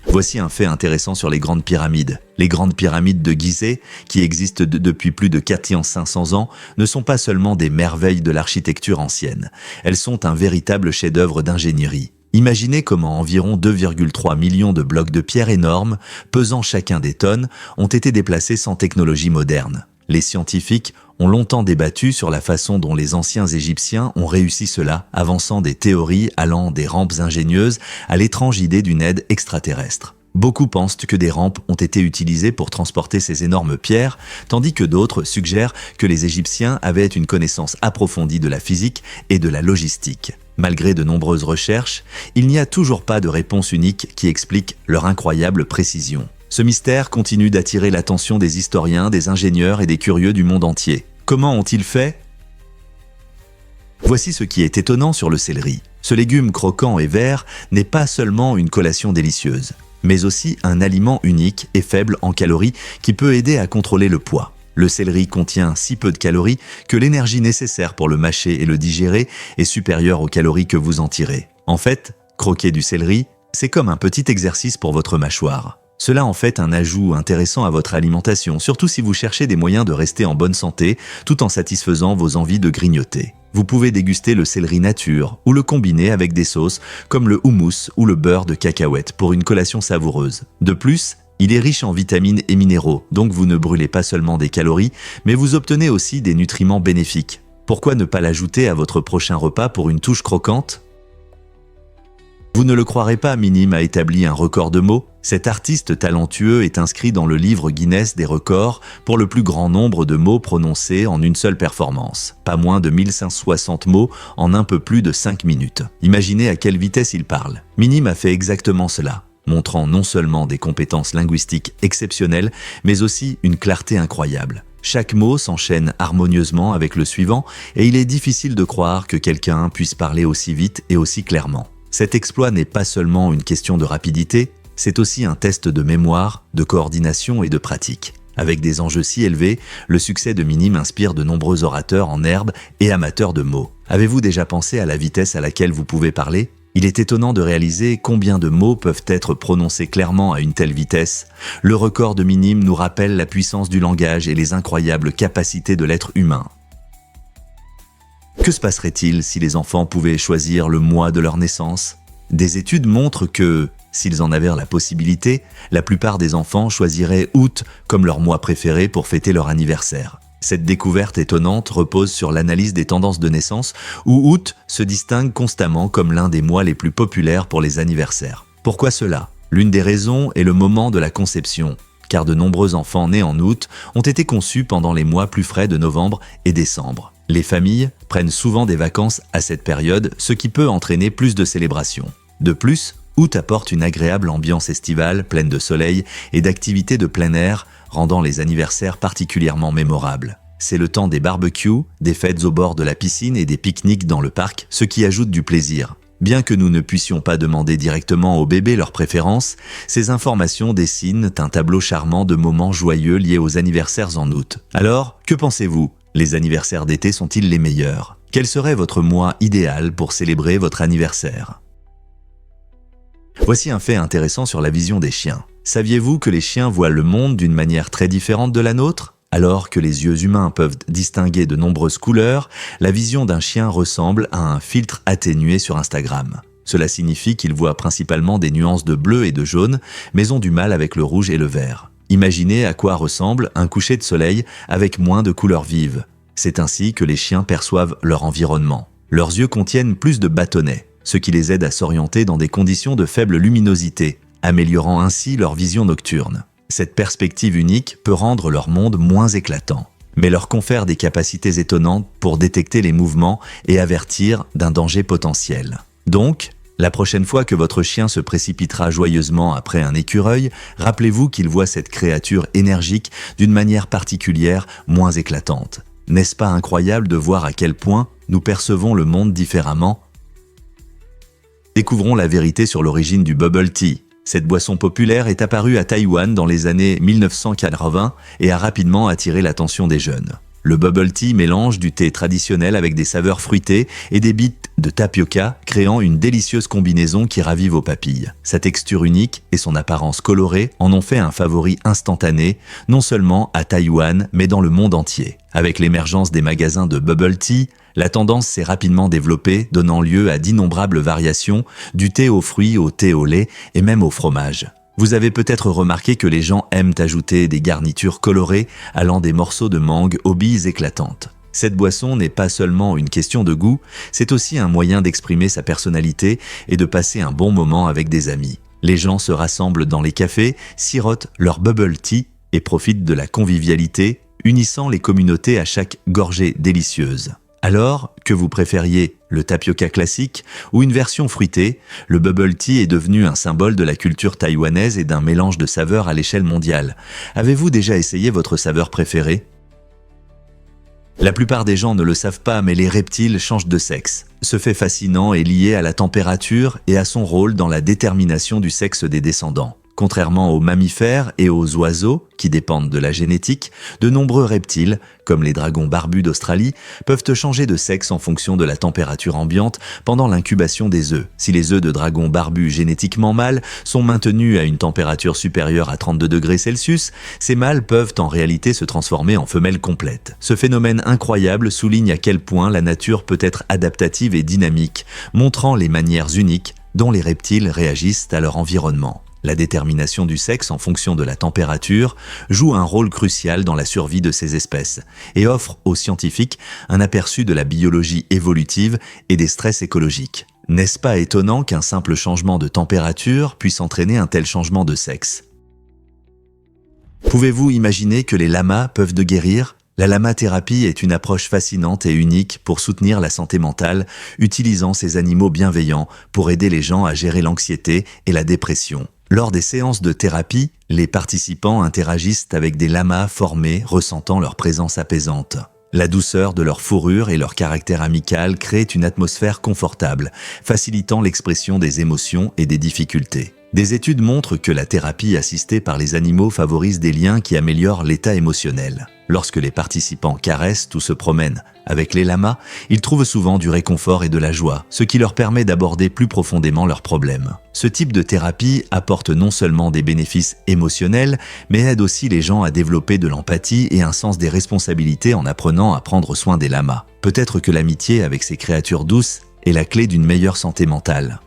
Speaker 1: Voici un fait intéressant sur les grandes pyramides. Les grandes pyramides de Gizeh, qui existent depuis plus de 4500 ans, ne sont pas seulement des merveilles de l'architecture ancienne. Elles sont un véritable chef-d'œuvre d'ingénierie. Imaginez comment environ 2,3 millions de blocs de pierre énormes, pesant chacun des tonnes, ont été déplacés sans technologie moderne. Les scientifiques ont longtemps débattu sur la façon dont les anciens Égyptiens ont réussi cela, avançant des théories allant des rampes ingénieuses à l'étrange idée d'une aide extraterrestre. Beaucoup pensent que des rampes ont été utilisées pour transporter ces énormes pierres, tandis que d'autres suggèrent que les Égyptiens avaient une connaissance approfondie de la physique et de la logistique. Malgré de nombreuses recherches, il n'y a toujours pas de réponse unique qui explique leur incroyable précision. Ce mystère continue d'attirer l'attention des historiens, des ingénieurs et des curieux du monde entier. Comment ont-ils fait ? Voici ce qui est étonnant sur le céleri. Ce légume croquant et vert n'est pas seulement une collation délicieuse, mais aussi un aliment unique et faible en calories qui peut aider à contrôler le poids. Le céleri contient si peu de calories que l'énergie nécessaire pour le mâcher et le digérer est supérieure aux calories que vous en tirez. En fait, croquer du céleri, c'est comme un petit exercice pour votre mâchoire. Cela en fait un ajout intéressant à votre alimentation, surtout si vous cherchez des moyens de rester en bonne santé tout en satisfaisant vos envies de grignoter. Vous pouvez déguster le céleri nature ou le combiner avec des sauces comme le houmous ou le beurre de cacahuète pour une collation savoureuse. De plus, il est riche en vitamines et minéraux, donc vous ne brûlez pas seulement des calories, mais vous obtenez aussi des nutriments bénéfiques. Pourquoi ne pas l'ajouter à votre prochain repas pour une touche croquante ? Vous ne le croirez pas, Minime a établi un record de mots. Cet artiste talentueux est inscrit dans le livre Guinness des records pour le plus grand nombre de mots prononcés en une seule performance. Pas moins de 1560 mots en un peu plus de 5 minutes. Imaginez à quelle vitesse il parle. Minime a fait exactement cela, montrant non seulement des compétences linguistiques exceptionnelles, mais aussi une clarté incroyable. Chaque mot s'enchaîne harmonieusement avec le suivant et il est difficile de croire que quelqu'un puisse parler aussi vite et aussi clairement. Cet exploit n'est pas seulement une question de rapidité, c'est aussi un test de mémoire, de coordination et de pratique. Avec des enjeux si élevés, le succès de Minime inspire de nombreux orateurs en herbe et amateurs de mots. Avez-vous déjà pensé à la vitesse à laquelle vous pouvez parler ? Il est étonnant de réaliser combien de mots peuvent être prononcés clairement à une telle vitesse. Le record de Minime nous rappelle la puissance du langage et les incroyables capacités de l'être humain. Que se passerait-il si les enfants pouvaient choisir le mois de leur naissance ? Des études montrent que, s'ils en avaient la possibilité, la plupart des enfants choisiraient août comme leur mois préféré pour fêter leur anniversaire. Cette découverte étonnante repose sur l'analyse des tendances de naissance où août se distingue constamment comme l'un des mois les plus populaires pour les anniversaires. Pourquoi cela ? L'une des raisons est le moment de la conception, car de nombreux enfants nés en août ont été conçus pendant les mois plus frais de novembre et décembre. Les familles prennent souvent des vacances à cette période, ce qui peut entraîner plus de célébrations. De plus, août apporte une agréable ambiance estivale, pleine de soleil et d'activités de plein air, rendant les anniversaires particulièrement mémorables. C'est le temps des barbecues, des fêtes au bord de la piscine et des pique-niques dans le parc, ce qui ajoute du plaisir. Bien que nous ne puissions pas demander directement aux bébés leurs préférences, ces informations dessinent un tableau charmant de moments joyeux liés aux anniversaires en août. Alors, que pensez-vous? Les anniversaires d'été sont-ils les meilleurs? Quel serait votre mois idéal pour célébrer votre anniversaire? Voici un fait intéressant sur la vision des chiens. Saviez-vous que les chiens voient le monde d'une manière très différente de la nôtre? Alors que les yeux humains peuvent distinguer de nombreuses couleurs, la vision d'un chien ressemble à un filtre atténué sur Instagram. Cela signifie qu'ils voient principalement des nuances de bleu et de jaune, mais ont du mal avec le rouge et le vert. Imaginez à quoi ressemble un coucher de soleil avec moins de couleurs vives. C'est ainsi que les chiens perçoivent leur environnement. Leurs yeux contiennent plus de bâtonnets, ce qui les aide à s'orienter dans des conditions de faible luminosité, améliorant ainsi leur vision nocturne. Cette perspective unique peut rendre leur monde moins éclatant, mais leur confère des capacités étonnantes pour détecter les mouvements et avertir d'un danger potentiel. Donc, la prochaine fois que votre chien se précipitera joyeusement après un écureuil, rappelez-vous qu'il voit cette créature énergique d'une manière particulière, moins éclatante. N'est-ce pas incroyable de voir à quel point nous percevons le monde différemment? Découvrons la vérité sur l'origine du bubble tea. Cette boisson populaire est apparue à Taïwan dans les années 1980 et a rapidement attiré l'attention des jeunes. Le bubble tea mélange du thé traditionnel avec des saveurs fruitées et des bits de tapioca, créant une délicieuse combinaison qui ravit vos papilles. Sa texture unique et son apparence colorée en ont fait un favori instantané, non seulement à Taïwan, mais dans le monde entier. Avec l'émergence des magasins de bubble tea, la tendance s'est rapidement développée, donnant lieu à d'innombrables variations, du thé aux fruits au thé au lait et même au fromage. Vous avez peut-être remarqué que les gens aiment ajouter des garnitures colorées allant des morceaux de mangue aux billes éclatantes. Cette boisson n'est pas seulement une question de goût, c'est aussi un moyen d'exprimer sa personnalité et de passer un bon moment avec des amis. Les gens se rassemblent dans les cafés, sirotent leur bubble tea et profitent de la convivialité, unissant les communautés à chaque gorgée délicieuse. Alors, que vous préfériez le tapioca classique ou une version fruitée, le bubble tea est devenu un symbole de la culture taïwanaise et d'un mélange de saveurs à l'échelle mondiale. Avez-vous déjà essayé votre saveur préférée? La plupart des gens ne le savent pas, mais les reptiles changent de sexe. Ce fait fascinant est lié à la température et à son rôle dans la détermination du sexe des descendants. Contrairement aux mammifères et aux oiseaux, qui dépendent de la génétique, de nombreux reptiles, comme les dragons barbus d'Australie, peuvent changer de sexe en fonction de la température ambiante pendant l'incubation des œufs. Si les œufs de dragons barbus génétiquement mâles sont maintenus à une température supérieure à 32 degrés Celsius, ces mâles peuvent en réalité se transformer en femelles complètes. Ce phénomène incroyable souligne à quel point la nature peut être adaptative et dynamique, montrant les manières uniques dont les reptiles réagissent à leur environnement. La détermination du sexe en fonction de la température joue un rôle crucial dans la survie de ces espèces et offre aux scientifiques un aperçu de la biologie évolutive et des stress écologiques. N'est-ce pas étonnant qu'un simple changement de température puisse entraîner un tel changement de sexe? Pouvez-vous imaginer que les lamas peuvent guérir? La lamathérapie est une approche fascinante et unique pour soutenir la santé mentale, utilisant ces animaux bienveillants pour aider les gens à gérer l'anxiété et la dépression. Lors des séances de thérapie, les participants interagissent avec des lamas formés, ressentant leur présence apaisante. La douceur de leur fourrure et leur caractère amical créent une atmosphère confortable, facilitant l'expression des émotions et des difficultés. Des études montrent que la thérapie assistée par les animaux favorise des liens qui améliorent l'état émotionnel. Lorsque les participants caressent ou se promènent avec les lamas, ils trouvent souvent du réconfort et de la joie, ce qui leur permet d'aborder plus profondément leurs problèmes. Ce type de thérapie apporte non seulement des bénéfices émotionnels, mais aide aussi les gens à développer de l'empathie et un sens des responsabilités en apprenant à prendre soin des lamas. Peut-être que l'amitié avec ces créatures douces est la clé d'une meilleure santé mentale.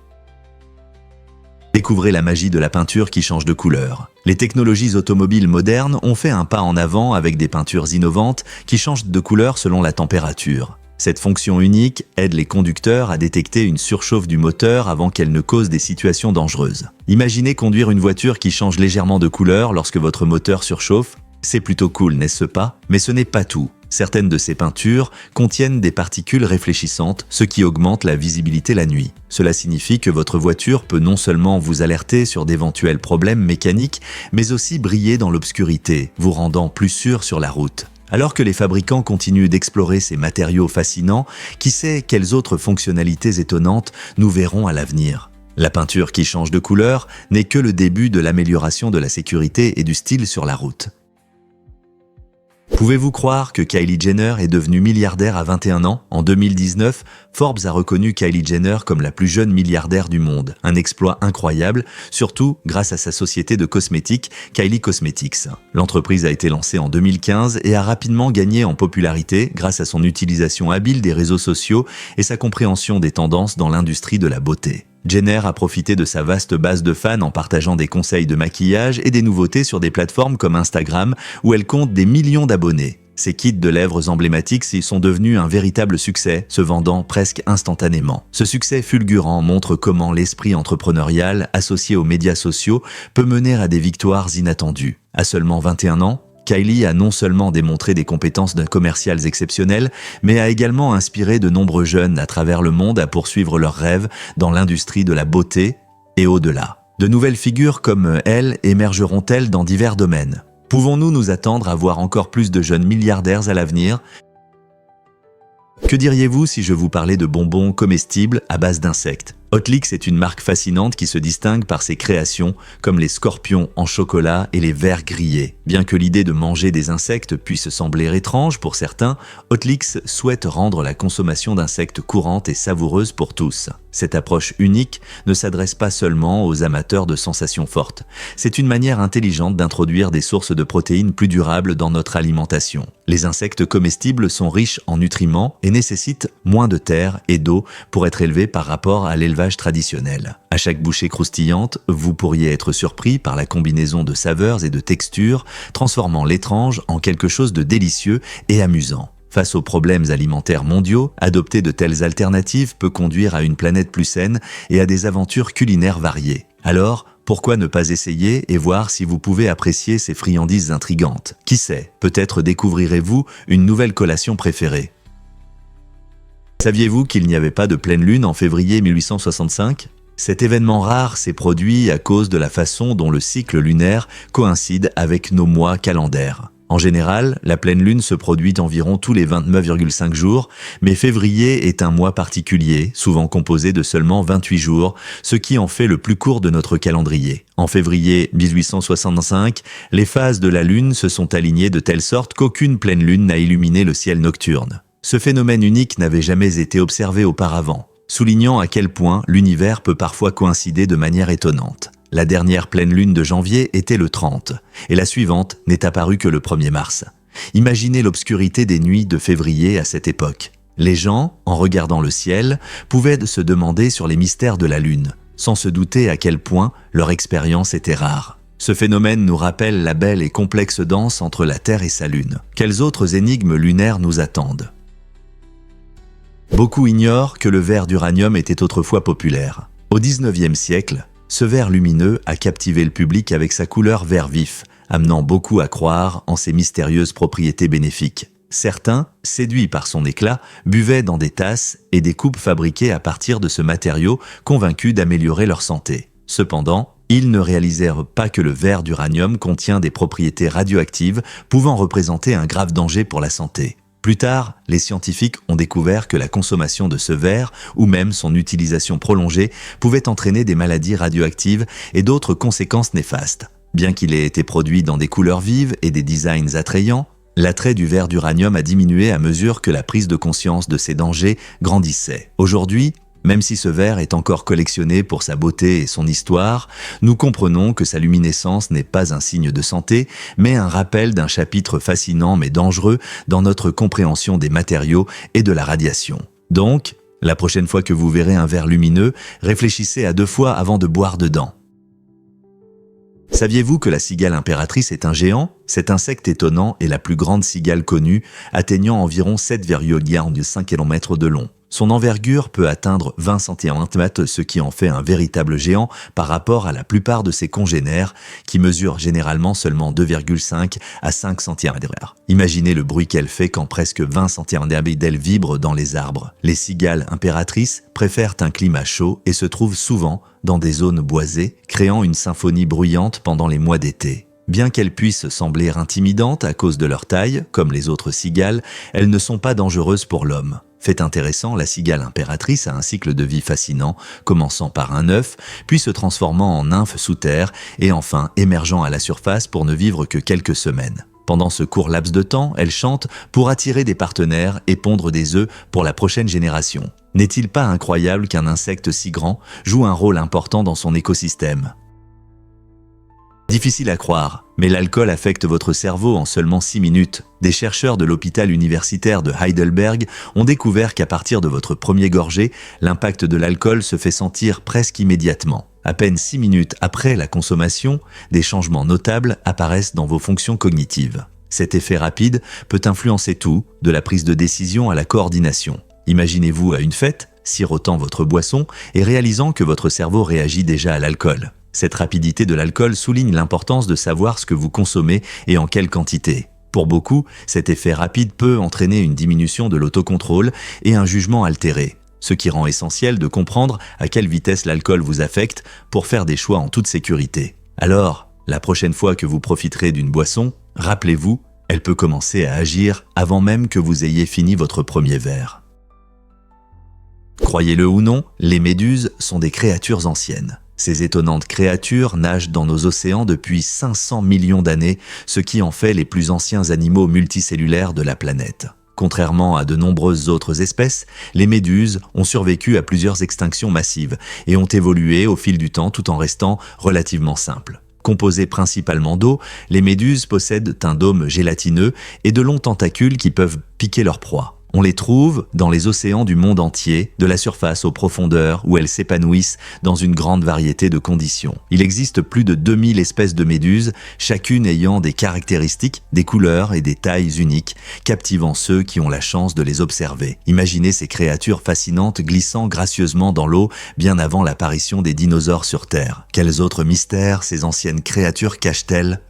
Speaker 1: Découvrez la magie de la peinture qui change de couleur. Les technologies automobiles modernes ont fait un pas en avant avec des peintures innovantes qui changent de couleur selon la température. Cette fonction unique aide les conducteurs à détecter une surchauffe du moteur avant qu'elle ne cause des situations dangereuses. Imaginez conduire une voiture qui change légèrement de couleur lorsque votre moteur surchauffe. C'est plutôt cool, n'est-ce pas? Mais ce n'est pas tout. Certaines de ces peintures contiennent des particules réfléchissantes, ce qui augmente la visibilité la nuit. Cela signifie que votre voiture peut non seulement vous alerter sur d'éventuels problèmes mécaniques, mais aussi briller dans l'obscurité, vous rendant plus sûr sur la route. Alors que les fabricants continuent d'explorer ces matériaux fascinants, qui sait quelles autres fonctionnalités étonnantes nous verrons à l'avenir. La peinture qui change de couleur n'est que le début de l'amélioration de la sécurité et du style sur la route. Pouvez-vous croire que Kylie Jenner est devenue milliardaire à 21 ans? En 2019, Forbes a reconnu Kylie Jenner comme la plus jeune milliardaire du monde. Un exploit incroyable, surtout grâce à sa société de cosmétiques, Kylie Cosmetics. L'entreprise a été lancée en 2015 et a rapidement gagné en popularité grâce à son utilisation habile des réseaux sociaux et sa compréhension des tendances dans l'industrie de la beauté. Jenner a profité de sa vaste base de fans en partageant des conseils de maquillage et des nouveautés sur des plateformes comme Instagram où elle compte des millions d'abonnés. Ses kits de lèvres emblématiques sont devenus un véritable succès, se vendant presque instantanément. Ce succès fulgurant montre comment l'esprit entrepreneurial associé aux médias sociaux peut mener à des victoires inattendues. À seulement 21 ans, Kylie a non seulement démontré des compétences commerciales exceptionnelles, mais a également inspiré de nombreux jeunes à travers le monde à poursuivre leurs rêves dans l'industrie de la beauté et au-delà. De nouvelles figures comme elle émergeront-elles dans divers domaines? Pouvons-nous nous attendre à voir encore plus de jeunes milliardaires à l'avenir? Que diriez-vous si je vous parlais de bonbons comestibles à base d'insectes? Hotlix est une marque fascinante qui se distingue par ses créations, comme les scorpions en chocolat et les vers grillés. Bien que l'idée de manger des insectes puisse sembler étrange pour certains, Hotlix souhaite rendre la consommation d'insectes courante et savoureuse pour tous. Cette approche unique ne s'adresse pas seulement aux amateurs de sensations fortes. C'est une manière intelligente d'introduire des sources de protéines plus durables dans notre alimentation. Les insectes comestibles sont riches en nutriments et nécessitent moins de terre et d'eau pour être élevés par rapport à l'élevage traditionnel. À chaque bouchée croustillante, vous pourriez être surpris par la combinaison de saveurs et de textures, transformant l'étrange en quelque chose de délicieux et amusant. Face aux problèmes alimentaires mondiaux, adopter de telles alternatives peut conduire à une planète plus saine et à des aventures culinaires variées. Alors, pourquoi ne pas essayer et voir si vous pouvez apprécier ces friandises intrigantes? Qui sait, peut-être découvrirez-vous une nouvelle collation préférée. Saviez-vous qu'il n'y avait pas de pleine lune en février 1865? Cet événement rare s'est produit à cause de la façon dont le cycle lunaire coïncide avec nos mois calendaires. En général, la pleine lune se produit environ tous les 29,5 jours, mais février est un mois particulier, souvent composé de seulement 28 jours, ce qui en fait le plus court de notre calendrier. En février 1865, les phases de la lune se sont alignées de telle sorte qu'aucune pleine lune n'a illuminé le ciel nocturne. Ce phénomène unique n'avait jamais été observé auparavant, soulignant à quel point l'univers peut parfois coïncider de manière étonnante. La dernière pleine lune de janvier était le 30, et la suivante n'est apparue que le 1er mars. Imaginez l'obscurité des nuits de février à cette époque. Les gens, en regardant le ciel, pouvaient se demander sur les mystères de la lune, sans se douter à quel point leur expérience était rare. Ce phénomène nous rappelle la belle et complexe danse entre la Terre et sa lune. Quelles autres énigmes lunaires nous attendent? Beaucoup ignorent que le verre d'uranium était autrefois populaire. Au XIXe siècle, ce verre lumineux a captivé le public avec sa couleur vert vif, amenant beaucoup à croire en ses mystérieuses propriétés bénéfiques. Certains, séduits par son éclat, buvaient dans des tasses et des coupes fabriquées à partir de ce matériau, convaincus d'améliorer leur santé. Cependant, ils ne réalisèrent pas que le verre d'uranium contient des propriétés radioactives pouvant représenter un grave danger pour la santé. Plus tard, les scientifiques ont découvert que la consommation de ce verre, ou même son utilisation prolongée, pouvait entraîner des maladies radioactives et d'autres conséquences néfastes. Bien qu'il ait été produit dans des couleurs vives et des designs attrayants, l'attrait du verre d'uranium a diminué à mesure que la prise de conscience de ces dangers grandissait. Aujourd'hui, même si ce verre est encore collectionné pour sa beauté et son histoire, nous comprenons que sa luminescence n'est pas un signe de santé, mais un rappel d'un chapitre fascinant mais dangereux dans notre compréhension des matériaux et de la radiation. Donc, la prochaine fois que vous verrez un verre lumineux, réfléchissez à 2 fois avant de boire dedans. Saviez-vous que la cigale impératrice est un géant? Cet insecte étonnant est la plus grande cigale connue, atteignant environ 7,5 km de long. Son envergure peut atteindre 20 cm, ce qui en fait un véritable géant par rapport à la plupart de ses congénères, qui mesurent généralement seulement 2,5 à 5 cm. Imaginez le bruit qu'elle fait quand presque 20 cm d'elle vibre dans les arbres. Les cigales impératrices préfèrent un climat chaud et se trouvent souvent dans des zones boisées, créant une symphonie bruyante pendant les mois d'été. Bien qu'elles puissent sembler intimidantes à cause de leur taille, comme les autres cigales, elles ne sont pas dangereuses pour l'homme. Fait intéressant, la cigale impératrice a un cycle de vie fascinant, commençant par un œuf, puis se transformant en nymphe sous terre et enfin émergeant à la surface pour ne vivre que quelques semaines. Pendant ce court laps de temps, elle chante pour attirer des partenaires et pondre des œufs pour la prochaine génération. N'est-il pas incroyable qu'un insecte si grand joue un rôle important dans son écosystème ? Difficile à croire, mais l'alcool affecte votre cerveau en seulement 6 minutes. Des chercheurs de l'hôpital universitaire de Heidelberg ont découvert qu'à partir de votre premier gorgée, l'impact de l'alcool se fait sentir presque immédiatement. À peine 6 minutes après la consommation, des changements notables apparaissent dans vos fonctions cognitives. Cet effet rapide peut influencer tout, de la prise de décision à la coordination. Imaginez-vous à une fête, sirotant votre boisson et réalisant que votre cerveau réagit déjà à l'alcool. Cette rapidité de l'alcool souligne l'importance de savoir ce que vous consommez et en quelle quantité. Pour beaucoup, cet effet rapide peut entraîner une diminution de l'autocontrôle et un jugement altéré, ce qui rend essentiel de comprendre à quelle vitesse l'alcool vous affecte pour faire des choix en toute sécurité. Alors, la prochaine fois que vous profiterez d'une boisson, rappelez-vous, elle peut commencer à agir avant même que vous ayez fini votre premier verre. Croyez-le ou non, les méduses sont des créatures anciennes. Ces étonnantes créatures nagent dans nos océans depuis 500 millions d'années, ce qui en fait les plus anciens animaux multicellulaires de la planète. Contrairement à de nombreuses autres espèces, les méduses ont survécu à plusieurs extinctions massives et ont évolué au fil du temps tout en restant relativement simples. Composées principalement d'eau, les méduses possèdent un dôme gélatineux et de longs tentacules qui peuvent piquer leur proie. On les trouve dans les océans du monde entier, de la surface aux profondeurs, où elles s'épanouissent dans une grande variété de conditions. Il existe plus de 2000 espèces de méduses, chacune ayant des caractéristiques, des couleurs et des tailles uniques, captivant ceux qui ont la chance de les observer. Imaginez ces créatures fascinantes glissant gracieusement dans l'eau bien avant l'apparition des dinosaures sur Terre. Quels autres mystères ces anciennes créatures cachent-elles ?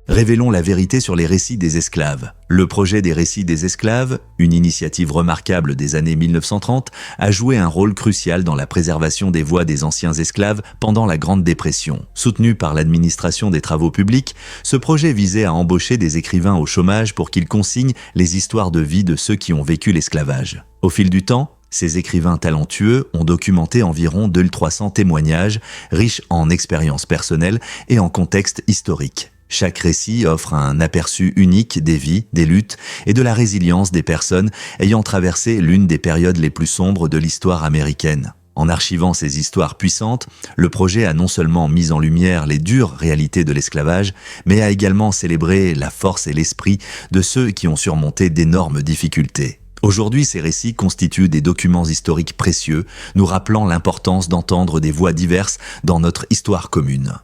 Speaker 1: Révélons la vérité sur les récits des esclaves. Le projet des récits des esclaves, une initiative remarquable des années 1930, a joué un rôle crucial dans la préservation des voix des anciens esclaves pendant la Grande Dépression. Soutenu par l'administration des travaux publics, ce projet visait à embaucher des écrivains au chômage pour qu'ils consignent les histoires de vie de ceux qui ont vécu l'esclavage. Au fil du temps, ces écrivains talentueux ont documenté environ 2300 témoignages, riches en expériences personnelles et en contexte historique. Chaque récit offre un aperçu unique des vies, des luttes et de la résilience des personnes ayant traversé l'une des périodes les plus sombres de l'histoire américaine. En archivant ces histoires puissantes, le projet a non seulement mis en lumière les dures réalités de l'esclavage, mais a également célébré la force et l'esprit de ceux qui ont surmonté d'énormes difficultés. Aujourd'hui, ces récits constituent des documents historiques précieux, nous rappelant l'importance d'entendre des voix diverses dans notre histoire commune.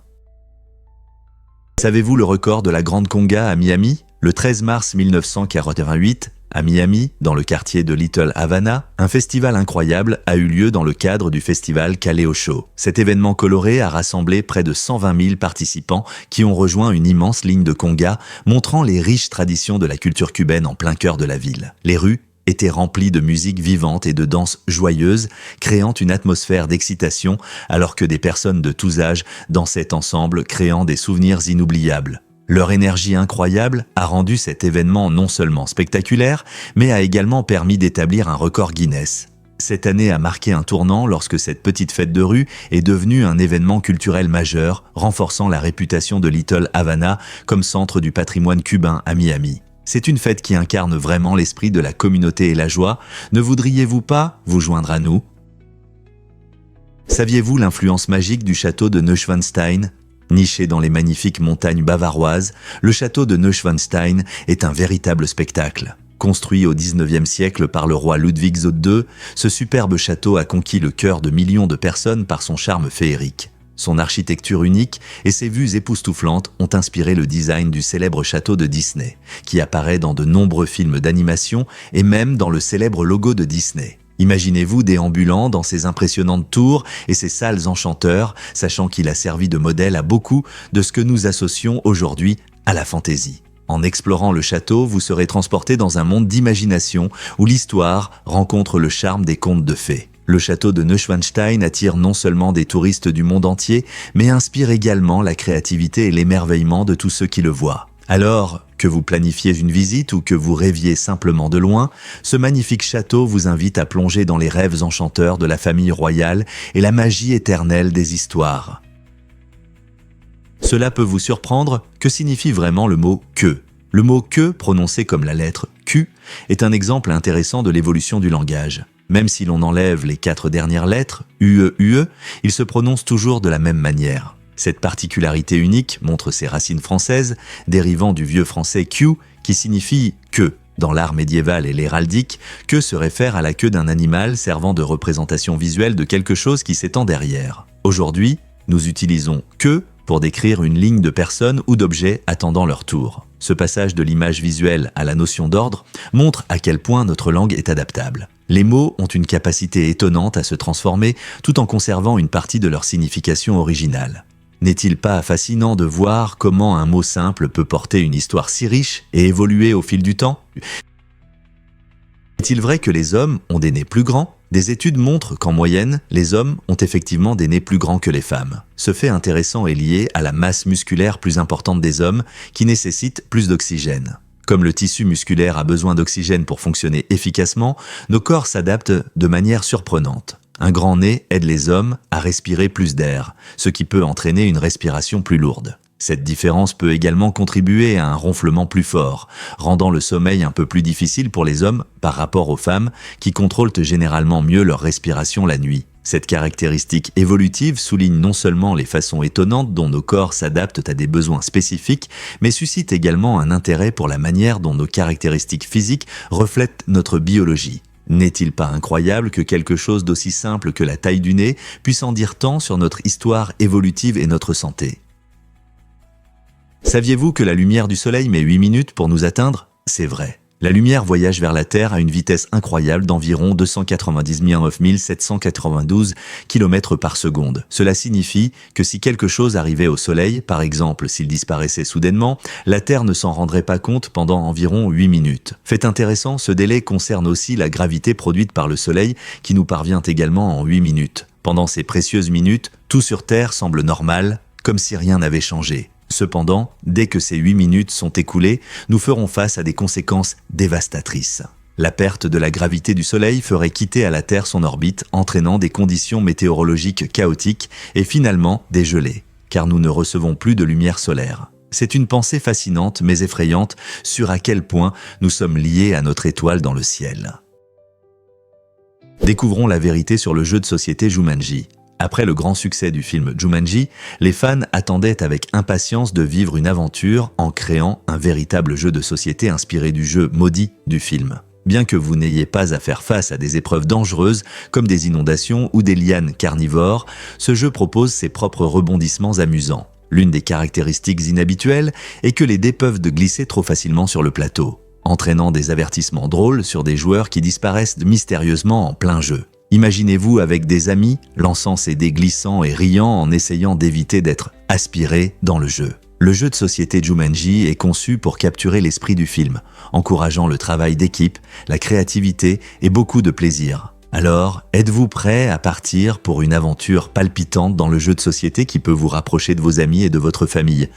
Speaker 1: Savez-vous le record de la Grande Conga à Miami ? Le 13 mars 1988, à Miami, dans le quartier de Little Havana, un festival incroyable a eu lieu dans le cadre du festival Kaleo Show. Cet événement coloré a rassemblé près de 120 000 participants qui ont rejoint une immense ligne de conga montrant les riches traditions de la culture cubaine en plein cœur de la ville. Les rues étaient remplies de musique vivante et de danses joyeuses, créant une atmosphère d'excitation alors que des personnes de tous âges dansaient ensemble, créant des souvenirs inoubliables. Leur énergie incroyable a rendu cet événement non seulement spectaculaire, mais a également permis d'établir un record Guinness. Cette année a marqué un tournant lorsque cette petite fête de rue est devenue un événement culturel majeur, renforçant la réputation de Little Havana comme centre du patrimoine cubain à Miami. C'est une fête qui incarne vraiment l'esprit de la communauté et la joie. Ne voudriez-vous pas vous joindre à nous ? Saviez-vous l'influence magique du château de Neuschwanstein ? Niché dans les magnifiques montagnes bavaroises, le château de Neuschwanstein est un véritable spectacle. Construit au XIXe siècle par le roi Ludwig II, ce superbe château a conquis le cœur de millions de personnes par son charme féerique. Son architecture unique et ses vues époustouflantes ont inspiré le design du célèbre château de Disney, qui apparaît dans de nombreux films d'animation et même dans le célèbre logo de Disney. Imaginez-vous déambulant dans ces impressionnantes tours et ces salles enchanteurs, sachant qu'il a servi de modèle à beaucoup de ce que nous associons aujourd'hui à la fantaisie. En explorant le château, vous serez transporté dans un monde d'imagination où l'histoire rencontre le charme des contes de fées. Le château de Neuschwanstein attire non seulement des touristes du monde entier, mais inspire également la créativité et l'émerveillement de tous ceux qui le voient. Alors, que vous planifiez une visite ou que vous rêviez simplement de loin, ce magnifique château vous invite à plonger dans les rêves enchanteurs de la famille royale et la magie éternelle des histoires. Cela peut vous surprendre, que signifie vraiment le mot « que ». Le mot « que », prononcé comme la lettre « Q », est un exemple intéressant de l'évolution du langage. Même si l'on enlève les 4 dernières lettres, UE, UE, il se prononce toujours de la même manière. Cette particularité unique montre ses racines françaises, dérivant du vieux français Q, qui signifie « que ». Dans l'art médiéval et l'héraldique, que se réfère à la queue d'un animal servant de représentation visuelle de quelque chose qui s'étend derrière. Aujourd'hui, nous utilisons « que » pour décrire une ligne de personnes ou d'objets attendant leur tour. Ce passage de l'image visuelle à la notion d'ordre montre à quel point notre langue est adaptable. Les mots ont une capacité étonnante à se transformer tout en conservant une partie de leur signification originale. N'est-il pas fascinant de voir comment un mot simple peut porter une histoire si riche et évoluer au fil du temps ? Est-il vrai que les hommes ont des nez plus grands ? Des études montrent qu'en moyenne, les hommes ont effectivement des nez plus grands que les femmes. Ce fait intéressant est lié à la masse musculaire plus importante des hommes qui nécessite plus d'oxygène. Comme le tissu musculaire a besoin d'oxygène pour fonctionner efficacement, nos corps s'adaptent de manière surprenante. Un grand nez aide les hommes à respirer plus d'air, ce qui peut entraîner une respiration plus lourde. Cette différence peut également contribuer à un ronflement plus fort, rendant le sommeil un peu plus difficile pour les hommes par rapport aux femmes qui contrôlent généralement mieux leur respiration la nuit. Cette caractéristique évolutive souligne non seulement les façons étonnantes dont nos corps s'adaptent à des besoins spécifiques, mais suscite également un intérêt pour la manière dont nos caractéristiques physiques reflètent notre biologie. N'est-il pas incroyable que quelque chose d'aussi simple que la taille du nez puisse en dire tant sur notre histoire évolutive et notre santé ? Saviez-vous que la lumière du soleil met 8 minutes pour nous atteindre ? C'est vrai. La lumière voyage vers la Terre à une vitesse incroyable d'environ 299 792 km par seconde. Cela signifie que si quelque chose arrivait au Soleil, par exemple s'il disparaissait soudainement, la Terre ne s'en rendrait pas compte pendant environ 8 minutes. Fait intéressant, ce délai concerne aussi la gravité produite par le Soleil qui nous parvient également en 8 minutes. Pendant ces précieuses minutes, tout sur Terre semble normal, comme si rien n'avait changé. Cependant, dès que ces 8 minutes sont écoulées, nous ferons face à des conséquences dévastatrices. La perte de la gravité du Soleil ferait quitter à la Terre son orbite, entraînant des conditions météorologiques chaotiques et finalement des gelées, car nous ne recevons plus de lumière solaire. C'est une pensée fascinante mais effrayante sur à quel point nous sommes liés à notre étoile dans le ciel. Découvrons la vérité sur le jeu de société Jumanji. Après le grand succès du film Jumanji, les fans attendaient avec impatience de vivre une aventure en créant un véritable jeu de société inspiré du jeu maudit du film. Bien que vous n'ayez pas à faire face à des épreuves dangereuses comme des inondations ou des lianes carnivores, ce jeu propose ses propres rebondissements amusants. L'une des caractéristiques inhabituelles est que les dés peuvent glisser trop facilement sur le plateau, entraînant des avertissements drôles sur des joueurs qui disparaissent mystérieusement en plein jeu. Imaginez-vous avec des amis, lançant ces dés glissants et riant en essayant d'éviter d'être aspirés dans le jeu. Le jeu de société Jumanji est conçu pour capturer l'esprit du film, encourageant le travail d'équipe, la créativité et beaucoup de plaisir. Alors, êtes-vous prêt à partir pour une aventure palpitante dans le jeu de société qui peut vous rapprocher de vos amis et de votre famille ?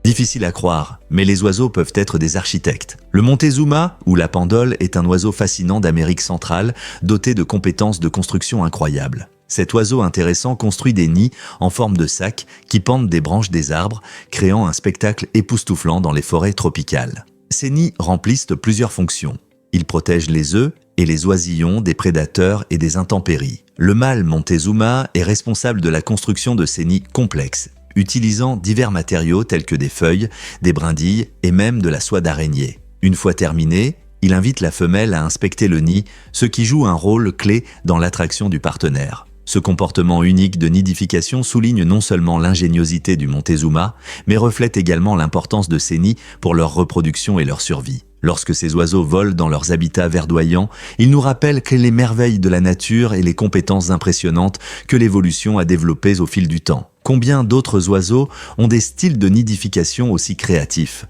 Speaker 1: Difficile à croire, mais les oiseaux peuvent être des architectes. Le Montezuma, ou la pendole, est un oiseau fascinant d'Amérique centrale, doté de compétences de construction incroyables. Cet oiseau intéressant construit des nids en forme de sac qui pendent des branches des arbres, créant un spectacle époustouflant dans les forêts tropicales. Ces nids remplissent plusieurs fonctions. Ils protègent les œufs et les oisillons des prédateurs et des intempéries. Le mâle Montezuma est responsable de la construction de ces nids complexes, utilisant divers matériaux tels que des feuilles, des brindilles et même de la soie d'araignée. Une fois terminé, il invite la femelle à inspecter le nid, ce qui joue un rôle clé dans l'attraction du partenaire. Ce comportement unique de nidification souligne non seulement l'ingéniosité du Montezuma, mais reflète également l'importance de ces nids pour leur reproduction et leur survie. Lorsque ces oiseaux volent dans leurs habitats verdoyants, ils nous rappellent que les merveilles de la nature et les compétences impressionnantes que l'évolution a développées au fil du temps. Combien d'autres oiseaux ont des styles de nidification aussi créatifs?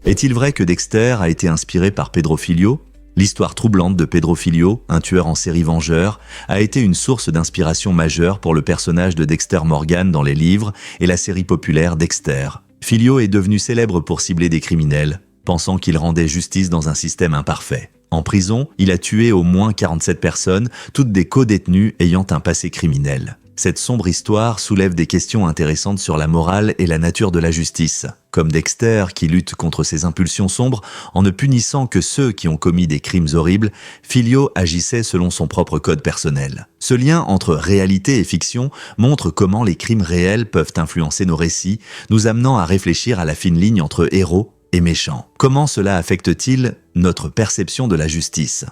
Speaker 1: Est-il vrai que Dexter a été inspiré par Pedro Filho? L'histoire troublante de Pedro Filho, un tueur en série vengeur, a été une source d'inspiration majeure pour le personnage de Dexter Morgan dans les livres et la série populaire Dexter. Filho est devenu célèbre pour cibler des criminels, pensant qu'il rendait justice dans un système imparfait. En prison, il a tué au moins 47 personnes, toutes des co-détenues ayant un passé criminel. Cette sombre histoire soulève des questions intéressantes sur la morale et la nature de la justice. Comme Dexter qui lutte contre ses impulsions sombres en ne punissant que ceux qui ont commis des crimes horribles, Filho agissait selon son propre code personnel. Ce lien entre réalité et fiction montre comment les crimes réels peuvent influencer nos récits, nous amenant à réfléchir à la fine ligne entre héros et méchants. Comment cela affecte-t-il notre perception de la justice?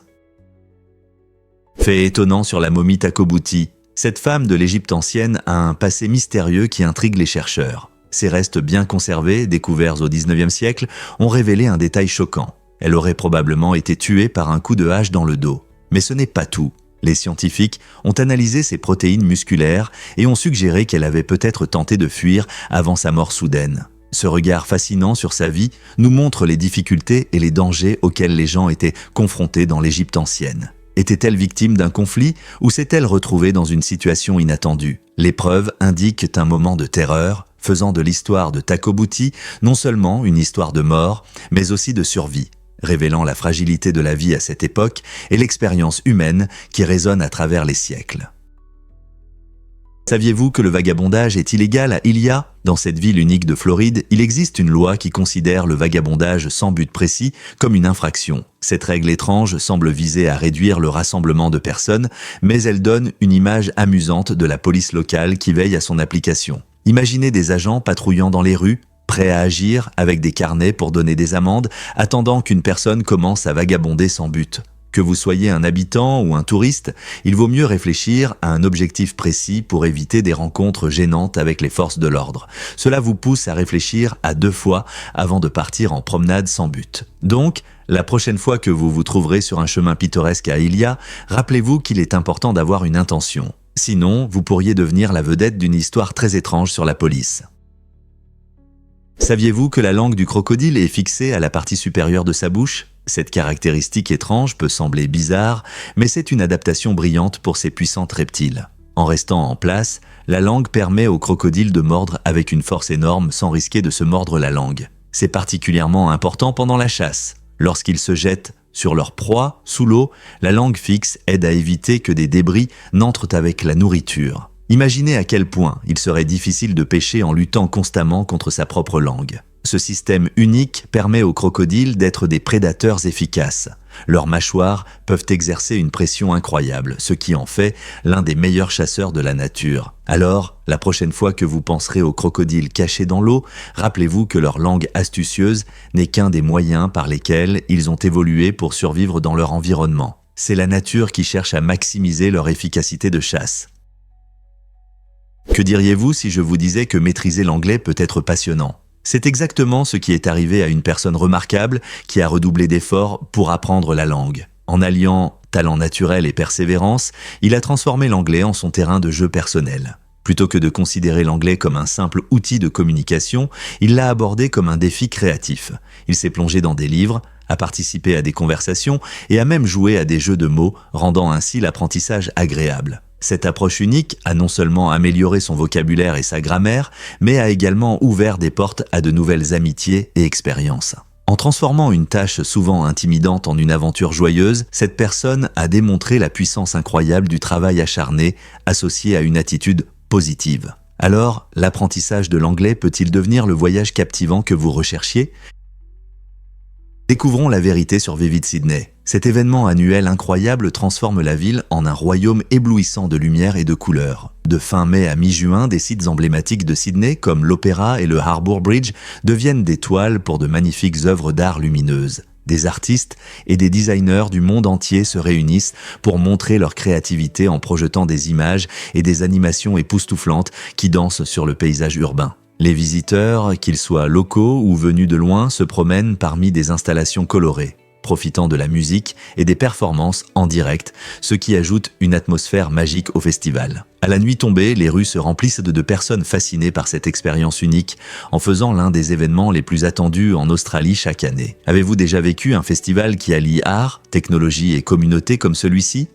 Speaker 1: Fait étonnant sur la momie Takobouti. Cette femme de l'Égypte ancienne a un passé mystérieux qui intrigue les chercheurs. Ses restes bien conservés, découverts au XIXe siècle, ont révélé un détail choquant. Elle aurait probablement été tuée par un coup de hache dans le dos. Mais ce n'est pas tout. Les scientifiques ont analysé ses protéines musculaires et ont suggéré qu'elle avait peut-être tenté de fuir avant sa mort soudaine. Ce regard fascinant sur sa vie nous montre les difficultés et les dangers auxquels les gens étaient confrontés dans l'Égypte ancienne. Était-elle victime d'un conflit ou s'est-elle retrouvée dans une situation inattendue? Les preuves indiquent un moment de terreur, faisant de l'histoire de Takobouti non seulement une histoire de mort, mais aussi de survie, révélant la fragilité de la vie à cette époque et l'expérience humaine qui résonne à travers les siècles. Saviez-vous que le vagabondage est illégal à Hilia? Dans cette ville unique de Floride, il existe une loi qui considère le vagabondage sans but précis comme une infraction. Cette règle étrange semble viser à réduire le rassemblement de personnes, mais elle donne une image amusante de la police locale qui veille à son application. Imaginez des agents patrouillant dans les rues, prêts à agir avec des carnets pour donner des amendes, attendant qu'une personne commence à vagabonder sans but. Que vous soyez un habitant ou un touriste, il vaut mieux réfléchir à un objectif précis pour éviter des rencontres gênantes avec les forces de l'ordre. Cela vous pousse à réfléchir à 2 fois avant de partir en promenade sans but. Donc, la prochaine fois que vous vous trouverez sur un chemin pittoresque à Hilia, rappelez-vous qu'il est important d'avoir une intention. Sinon, vous pourriez devenir la vedette d'une histoire très étrange sur la police. Saviez-vous que la langue du crocodile est fixée à la partie supérieure de sa bouche? Cette caractéristique étrange peut sembler bizarre, mais c'est une adaptation brillante pour ces puissantes reptiles. En restant en place, la langue permet au crocodile de mordre avec une force énorme sans risquer de se mordre la langue. C'est particulièrement important pendant la chasse. Lorsqu'ils se jettent sur leur proie, sous l'eau, la langue fixe aide à éviter que des débris n'entrent avec la nourriture. Imaginez à quel point il serait difficile de pêcher en luttant constamment contre sa propre langue. Ce système unique permet aux crocodiles d'être des prédateurs efficaces. Leurs mâchoires peuvent exercer une pression incroyable, ce qui en fait l'un des meilleurs chasseurs de la nature. Alors, la prochaine fois que vous penserez aux crocodiles cachés dans l'eau, rappelez-vous que leur langue astucieuse n'est qu'un des moyens par lesquels ils ont évolué pour survivre dans leur environnement. C'est la nature qui cherche à maximiser leur efficacité de chasse. Que diriez-vous si je vous disais que maîtriser l'anglais peut être passionnant? C'est exactement ce qui est arrivé à une personne remarquable qui a redoublé d'efforts pour apprendre la langue. En alliant talent naturel et persévérance, il a transformé l'anglais en son terrain de jeu personnel. Plutôt que de considérer l'anglais comme un simple outil de communication, il l'a abordé comme un défi créatif. Il s'est plongé dans des livres, a participé à des conversations et a même joué à des jeux de mots, rendant ainsi l'apprentissage agréable. Cette approche unique a non seulement amélioré son vocabulaire et sa grammaire, mais a également ouvert des portes à de nouvelles amitiés et expériences. En transformant une tâche souvent intimidante en une aventure joyeuse, cette personne a démontré la puissance incroyable du travail acharné associé à une attitude positive. Alors, l'apprentissage de l'anglais peut-il devenir le voyage captivant que vous recherchiez ? Découvrons la vérité sur Vivid Sydney. Cet événement annuel incroyable transforme la ville en un royaume éblouissant de lumière et de couleurs. De fin mai à mi-juin, des sites emblématiques de Sydney comme l'Opéra et le Harbour Bridge deviennent des toiles pour de magnifiques œuvres d'art lumineuses. Des artistes et des designers du monde entier se réunissent pour montrer leur créativité en projetant des images et des animations époustouflantes qui dansent sur le paysage urbain. Les visiteurs, qu'ils soient locaux ou venus de loin, se promènent parmi des installations colorées, profitant de la musique et des performances en direct, ce qui ajoute une atmosphère magique au festival. À la nuit tombée, les rues se remplissent de personnes fascinées par cette expérience unique, en faisant l'un des événements les plus attendus en Australie chaque année. Avez-vous déjà vécu un festival qui allie art, technologie et communauté comme celui-ci ?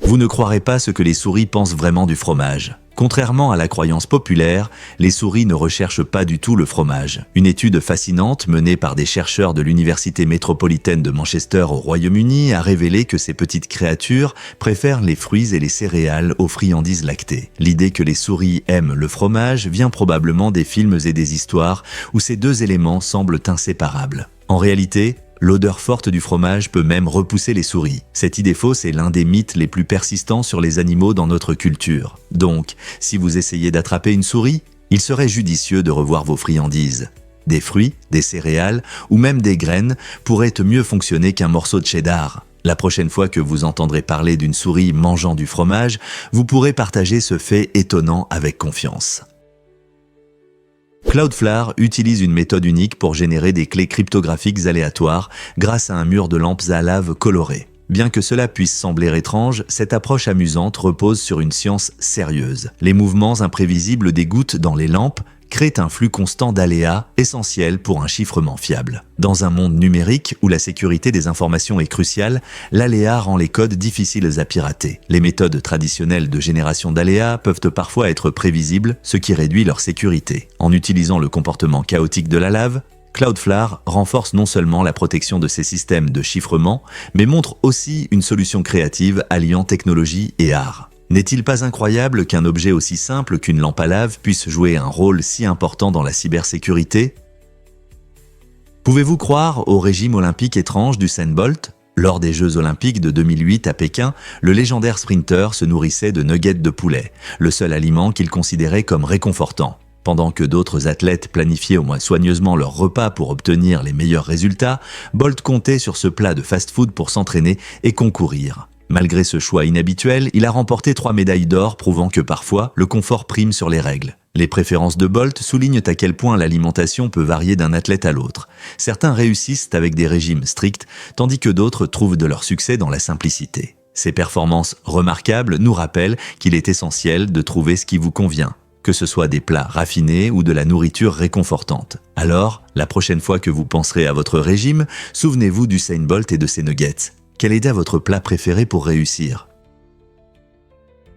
Speaker 1: Vous ne croirez pas ce que les souris pensent vraiment du fromage. Contrairement à la croyance populaire, les souris ne recherchent pas du tout le fromage. Une étude fascinante menée par des chercheurs de l'Université métropolitaine de Manchester au Royaume-Uni a révélé que ces petites créatures préfèrent les fruits et les céréales aux friandises lactées. L'idée que les souris aiment le fromage vient probablement des films et des histoires où ces deux éléments semblent inséparables. En réalité, l'odeur forte du fromage peut même repousser les souris. Cette idée fausse est l'un des mythes les plus persistants sur les animaux dans notre culture. Donc, si vous essayez d'attraper une souris, il serait judicieux de revoir vos friandises. Des fruits, des céréales ou même des graines pourraient mieux fonctionner qu'un morceau de cheddar. La prochaine fois que vous entendrez parler d'une souris mangeant du fromage, vous pourrez partager ce fait étonnant avec confiance. Cloudflare utilise une méthode unique pour générer des clés cryptographiques aléatoires grâce à un mur de lampes à lave colorées. Bien que cela puisse sembler étrange, cette approche amusante repose sur une science sérieuse. Les mouvements imprévisibles des gouttes dans les lampes créent un flux constant d'aléas essentiel pour un chiffrement fiable. Dans un monde numérique où la sécurité des informations est cruciale, l'aléa rend les codes difficiles à pirater. Les méthodes traditionnelles de génération d'aléas peuvent parfois être prévisibles, ce qui réduit leur sécurité. En utilisant le comportement chaotique de la lave, Cloudflare renforce non seulement la protection de ses systèmes de chiffrement, mais montre aussi une solution créative alliant technologie et art. N'est-il pas incroyable qu'un objet aussi simple qu'une lampe à lave puisse jouer un rôle si important dans la cybersécurité ? Pouvez-vous croire au régime olympique étrange d'Usain Bolt ? Lors des Jeux Olympiques de 2008 à Pékin, le légendaire sprinter se nourrissait de nuggets de poulet, le seul aliment qu'il considérait comme réconfortant. Pendant que d'autres athlètes planifiaient au moins soigneusement leur repas pour obtenir les meilleurs résultats, Bolt comptait sur ce plat de fast-food pour s'entraîner et concourir. Malgré ce choix inhabituel, il a remporté 3 médailles d'or, prouvant que parfois, le confort prime sur les règles. Les préférences de Bolt soulignent à quel point l'alimentation peut varier d'un athlète à l'autre. Certains réussissent avec des régimes stricts, tandis que d'autres trouvent de leur succès dans la simplicité. Ces performances remarquables nous rappellent qu'il est essentiel de trouver ce qui vous convient, que ce soit des plats raffinés ou de la nourriture réconfortante. Alors, la prochaine fois que vous penserez à votre régime, souvenez-vous d'Usain Bolt et de ses nuggets. Quel était votre plat préféré pour réussir ?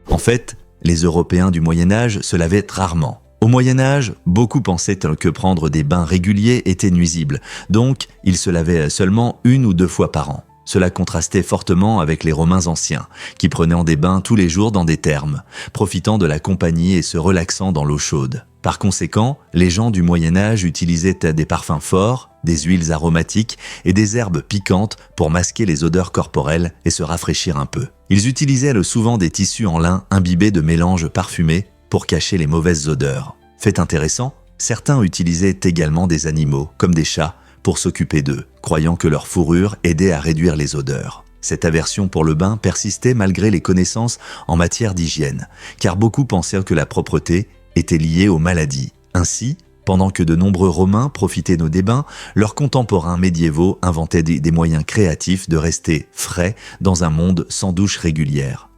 Speaker 1: En fait, les Européens du Moyen-Âge se lavaient rarement. Au Moyen-Âge, beaucoup pensaient que prendre des bains réguliers était nuisible, donc ils se lavaient seulement 1 ou 2 fois par an. Cela contrastait fortement avec les Romains anciens, qui prenaient des bains tous les jours dans des thermes, profitant de la compagnie et se relaxant dans l'eau chaude. Par conséquent, les gens du Moyen-Âge utilisaient des parfums forts, des huiles aromatiques et des herbes piquantes pour masquer les odeurs corporelles et se rafraîchir un peu. Ils utilisaient souvent des tissus en lin imbibés de mélanges parfumés pour cacher les mauvaises odeurs. Fait intéressant, certains utilisaient également des animaux, comme des chats, pour s'occuper d'eux, croyant que leur fourrure aidait à réduire les odeurs. Cette aversion pour le bain persistait malgré les connaissances en matière d'hygiène, car beaucoup pensaient que la propreté était liée aux maladies. Ainsi, pendant que de nombreux Romains profitaient des bains, leurs contemporains médiévaux inventaient des moyens créatifs de rester frais dans un monde sans douche régulière.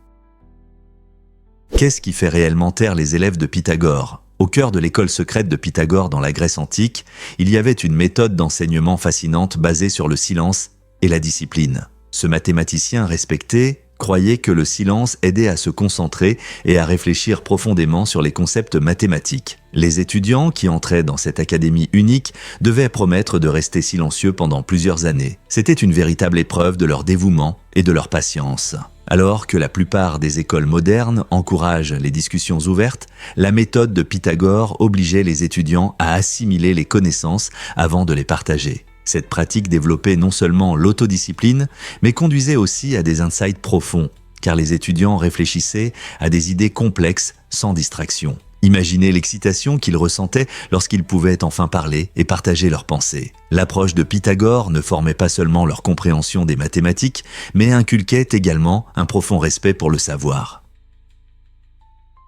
Speaker 1: Qu'est-ce qui fait réellement taire les élèves de Pythagore ? Au cœur de l'école secrète de Pythagore dans la Grèce antique, il y avait une méthode d'enseignement fascinante basée sur le silence et la discipline. Ce mathématicien respecté croyait que le silence aidait à se concentrer et à réfléchir profondément sur les concepts mathématiques. Les étudiants qui entraient dans cette académie unique devaient promettre de rester silencieux pendant plusieurs années. C'était une véritable épreuve de leur dévouement et de leur patience. Alors que la plupart des écoles modernes encouragent les discussions ouvertes, la méthode de Pythagore obligeait les étudiants à assimiler les connaissances avant de les partager. Cette pratique développait non seulement l'autodiscipline, mais conduisait aussi à des insights profonds, car les étudiants réfléchissaient à des idées complexes sans distraction. Imaginez l'excitation qu'ils ressentaient lorsqu'ils pouvaient enfin parler et partager leurs pensées. L'approche de Pythagore ne formait pas seulement leur compréhension des mathématiques, mais inculquait également un profond respect pour le savoir.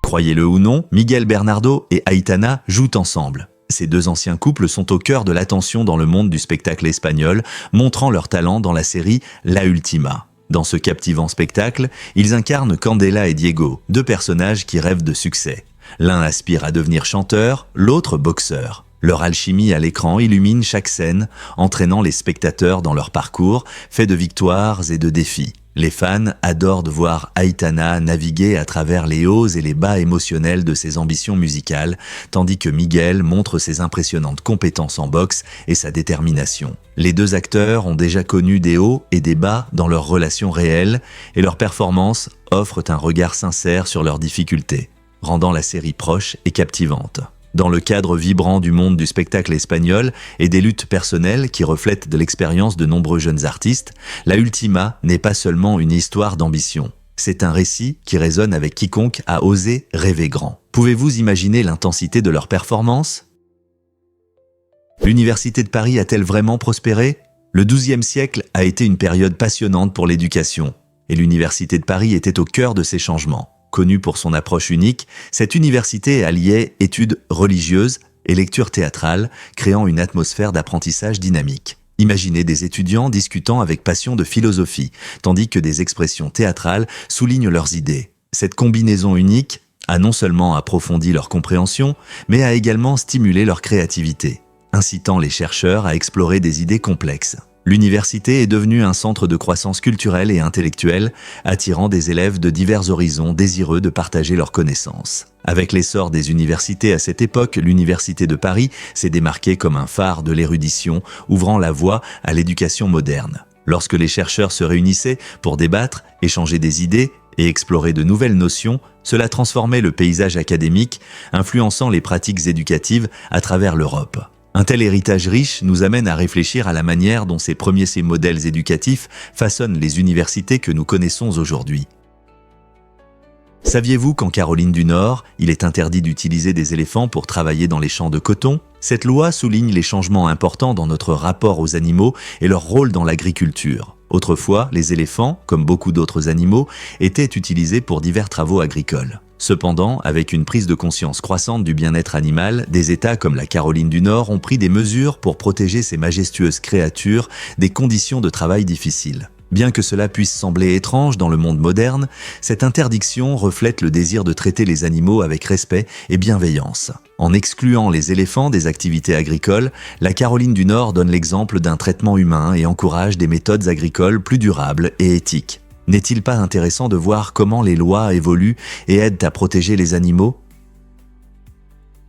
Speaker 1: Croyez-le ou non, Miguel Bernardo et Aitana jouent ensemble. Ces deux anciens couples sont au cœur de l'attention dans le monde du spectacle espagnol, montrant leur talent dans la série La Última. Dans ce captivant spectacle, ils incarnent Candela et Diego, deux personnages qui rêvent de succès. L'un aspire à devenir chanteur, l'autre boxeur. Leur alchimie à l'écran illumine chaque scène, entraînant les spectateurs dans leur parcours, fait de victoires et de défis. Les fans adorent de voir Aitana naviguer à travers les hauts et les bas émotionnels de ses ambitions musicales, tandis que Miguel montre ses impressionnantes compétences en boxe et sa détermination. Les deux acteurs ont déjà connu des hauts et des bas dans leurs relations réelles, et leurs performances offrent un regard sincère sur leurs difficultés, rendant la série proche et captivante. Dans le cadre vibrant du monde du spectacle espagnol et des luttes personnelles qui reflètent de l'expérience de nombreux jeunes artistes, La Última n'est pas seulement une histoire d'ambition. C'est un récit qui résonne avec quiconque a osé rêver grand. Pouvez-vous imaginer l'intensité de leur performance ? L'Université de Paris a-t-elle vraiment prospéré ? Le XIIe siècle a été une période passionnante pour l'éducation, et l'Université de Paris était au cœur de ces changements. Connue pour son approche unique, cette université alliait études religieuses et lecture théâtrale, créant une atmosphère d'apprentissage dynamique. Imaginez des étudiants discutant avec passion de philosophie, tandis que des expressions théâtrales soulignent leurs idées. Cette combinaison unique a non seulement approfondi leur compréhension, mais a également stimulé leur créativité, incitant les chercheurs à explorer des idées complexes. L'université est devenue un centre de croissance culturelle et intellectuelle, attirant des élèves de divers horizons désireux de partager leurs connaissances. Avec l'essor des universités à cette époque, l'Université de Paris s'est démarquée comme un phare de l'érudition, ouvrant la voie à l'éducation moderne. Lorsque les chercheurs se réunissaient pour débattre, échanger des idées et explorer de nouvelles notions, cela transformait le paysage académique, influençant les pratiques éducatives à travers l'Europe. Un tel héritage riche nous amène à réfléchir à la manière dont ces premiers modèles éducatifs façonnent les universités que nous connaissons aujourd'hui. Saviez-vous qu'en Caroline du Nord, il est interdit d'utiliser des éléphants pour travailler dans les champs de coton ? Cette loi souligne les changements importants dans notre rapport aux animaux et leur rôle dans l'agriculture. Autrefois, les éléphants, comme beaucoup d'autres animaux, étaient utilisés pour divers travaux agricoles. Cependant, avec une prise de conscience croissante du bien-être animal, des États comme la Caroline du Nord ont pris des mesures pour protéger ces majestueuses créatures des conditions de travail difficiles. Bien que cela puisse sembler étrange dans le monde moderne, cette interdiction reflète le désir de traiter les animaux avec respect et bienveillance. En excluant les éléphants des activités agricoles, la Caroline du Nord donne l'exemple d'un traitement humain et encourage des méthodes agricoles plus durables et éthiques. N'est-il pas intéressant de voir comment les lois évoluent et aident à protéger les animaux ?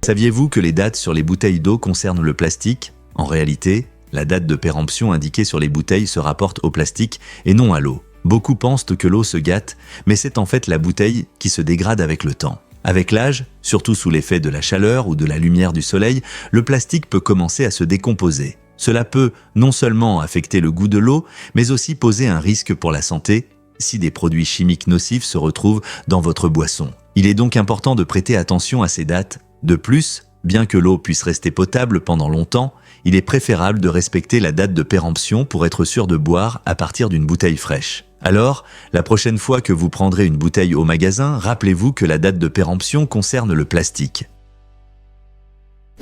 Speaker 1: Saviez-vous que les dates sur les bouteilles d'eau concernent le plastique ? En réalité, la date de péremption indiquée sur les bouteilles se rapporte au plastique et non à l'eau. Beaucoup pensent que l'eau se gâte, mais c'est en fait la bouteille qui se dégrade avec le temps. Avec l'âge, surtout sous l'effet de la chaleur ou de la lumière du soleil, le plastique peut commencer à se décomposer. Cela peut non seulement affecter le goût de l'eau, mais aussi poser un risque pour la santé si des produits chimiques nocifs se retrouvent dans votre boisson. Il est donc important de prêter attention à ces dates. De plus, bien que l'eau puisse rester potable pendant longtemps, il est préférable de respecter la date de péremption pour être sûr de boire à partir d'une bouteille fraîche. Alors, la prochaine fois que vous prendrez une bouteille au magasin, rappelez-vous que la date de péremption concerne le plastique.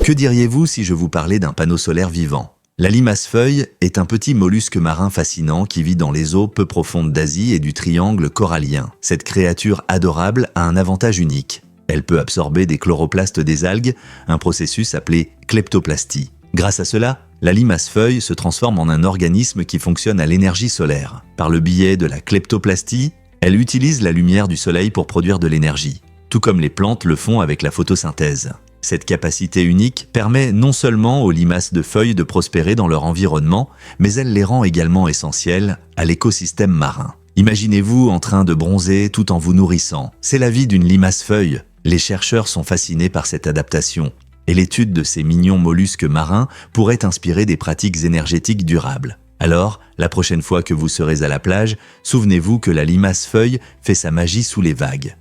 Speaker 1: Que diriez-vous si je vous parlais d'un panneau solaire vivant ? La limace-feuille est un petit mollusque marin fascinant qui vit dans les eaux peu profondes d'Asie et du triangle corallien. Cette créature adorable a un avantage unique. Elle peut absorber des chloroplastes des algues, un processus appelé kleptoplastie. Grâce à cela, la limace-feuille se transforme en un organisme qui fonctionne à l'énergie solaire. Par le biais de la kleptoplastie, elle utilise la lumière du soleil pour produire de l'énergie, tout comme les plantes le font avec la photosynthèse. Cette capacité unique permet non seulement aux limaces de feuilles de prospérer dans leur environnement, mais elle les rend également essentielles à l'écosystème marin. Imaginez-vous en train de bronzer tout en vous nourrissant. C'est la vie d'une limace-feuille. Les chercheurs sont fascinés par cette adaptation, et l'étude de ces mignons mollusques marins pourrait inspirer des pratiques énergétiques durables. Alors, la prochaine fois que vous serez à la plage, souvenez-vous que la limace-feuille fait sa magie sous les vagues.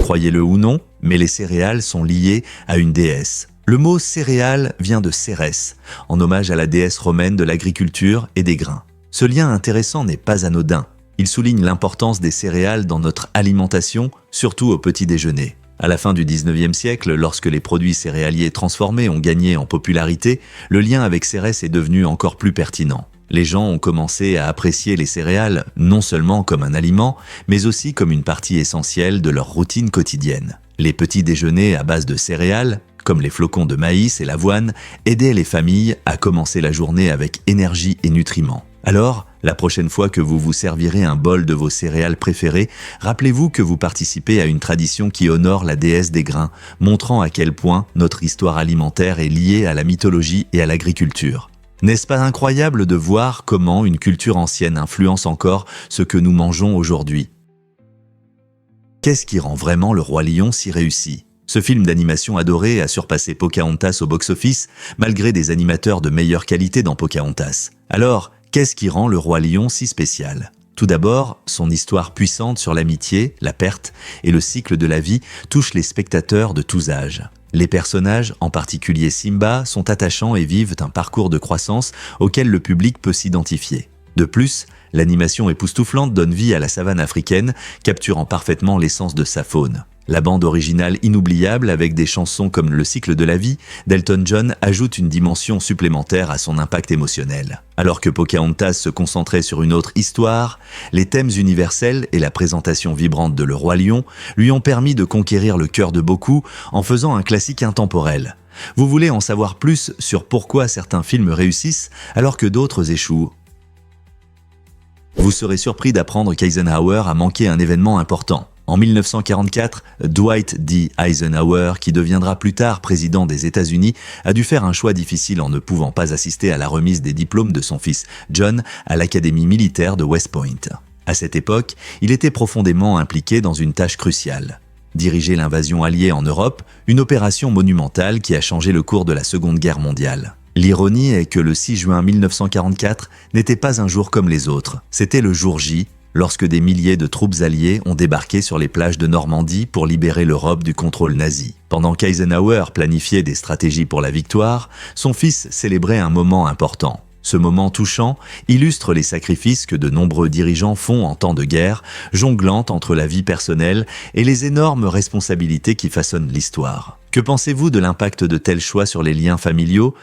Speaker 1: Croyez-le ou non, mais les céréales sont liées à une déesse. Le mot céréales vient de Cérès, en hommage à la déesse romaine de l'agriculture et des grains. Ce lien intéressant n'est pas anodin. Il souligne l'importance des céréales dans notre alimentation, surtout au petit déjeuner. À la fin du 19e siècle, lorsque les produits céréaliers transformés ont gagné en popularité, le lien avec Cérès est devenu encore plus pertinent. Les gens ont commencé à apprécier les céréales non seulement comme un aliment, mais aussi comme une partie essentielle de leur routine quotidienne. Les petits déjeuners à base de céréales, comme les flocons de maïs et l'avoine, aidaient les familles à commencer la journée avec énergie et nutriments. Alors, la prochaine fois que vous vous servirez un bol de vos céréales préférées, rappelez-vous que vous participez à une tradition qui honore la déesse des grains, montrant à quel point notre histoire alimentaire est liée à la mythologie et à l'agriculture. N'est-ce pas incroyable de voir comment une culture ancienne influence encore ce que nous mangeons aujourd'hui? Qu'est-ce qui rend vraiment Le Roi Lion si réussi? Ce film d'animation adoré a surpassé Pocahontas au box-office, malgré des animateurs de meilleure qualité dans Pocahontas. Alors, qu'est-ce qui rend Le Roi Lion si spécial? Tout d'abord, son histoire puissante sur l'amitié, la perte et le cycle de la vie touche les spectateurs de tous âges. Les personnages, en particulier Simba, sont attachants et vivent un parcours de croissance auquel le public peut s'identifier. De plus, l'animation époustouflante donne vie à la savane africaine, capturant parfaitement l'essence de sa faune. La bande originale inoubliable avec des chansons comme Le cycle de la vie d'Elton John ajoute une dimension supplémentaire à son impact émotionnel. Alors que Pocahontas se concentrait sur une autre histoire, les thèmes universels et la présentation vibrante de Le Roi Lion lui ont permis de conquérir le cœur de beaucoup en faisant un classique intemporel. Vous voulez en savoir plus sur pourquoi certains films réussissent alors que d'autres échouent? Vous serez surpris d'apprendre qu'Eisenhower a manqué un événement important. En 1944, Dwight D. Eisenhower, qui deviendra plus tard président des États-Unis, a dû faire un choix difficile en ne pouvant pas assister à la remise des diplômes de son fils John à l'Académie militaire de West Point. À cette époque, il était profondément impliqué dans une tâche cruciale. Diriger l'invasion alliée en Europe, une opération monumentale qui a changé le cours de la Seconde Guerre mondiale. L'ironie est que le 6 juin 1944 n'était pas un jour comme les autres, c'était le jour J, lorsque des milliers de troupes alliées ont débarqué sur les plages de Normandie pour libérer l'Europe du contrôle nazi. Pendant qu'Eisenhower planifiait des stratégies pour la victoire, son fils célébrait un moment important. Ce moment touchant illustre les sacrifices que de nombreux dirigeants font en temps de guerre, jonglant entre la vie personnelle et les énormes responsabilités qui façonnent l'histoire. Que pensez-vous de l'impact de tels choix sur les liens familiaux?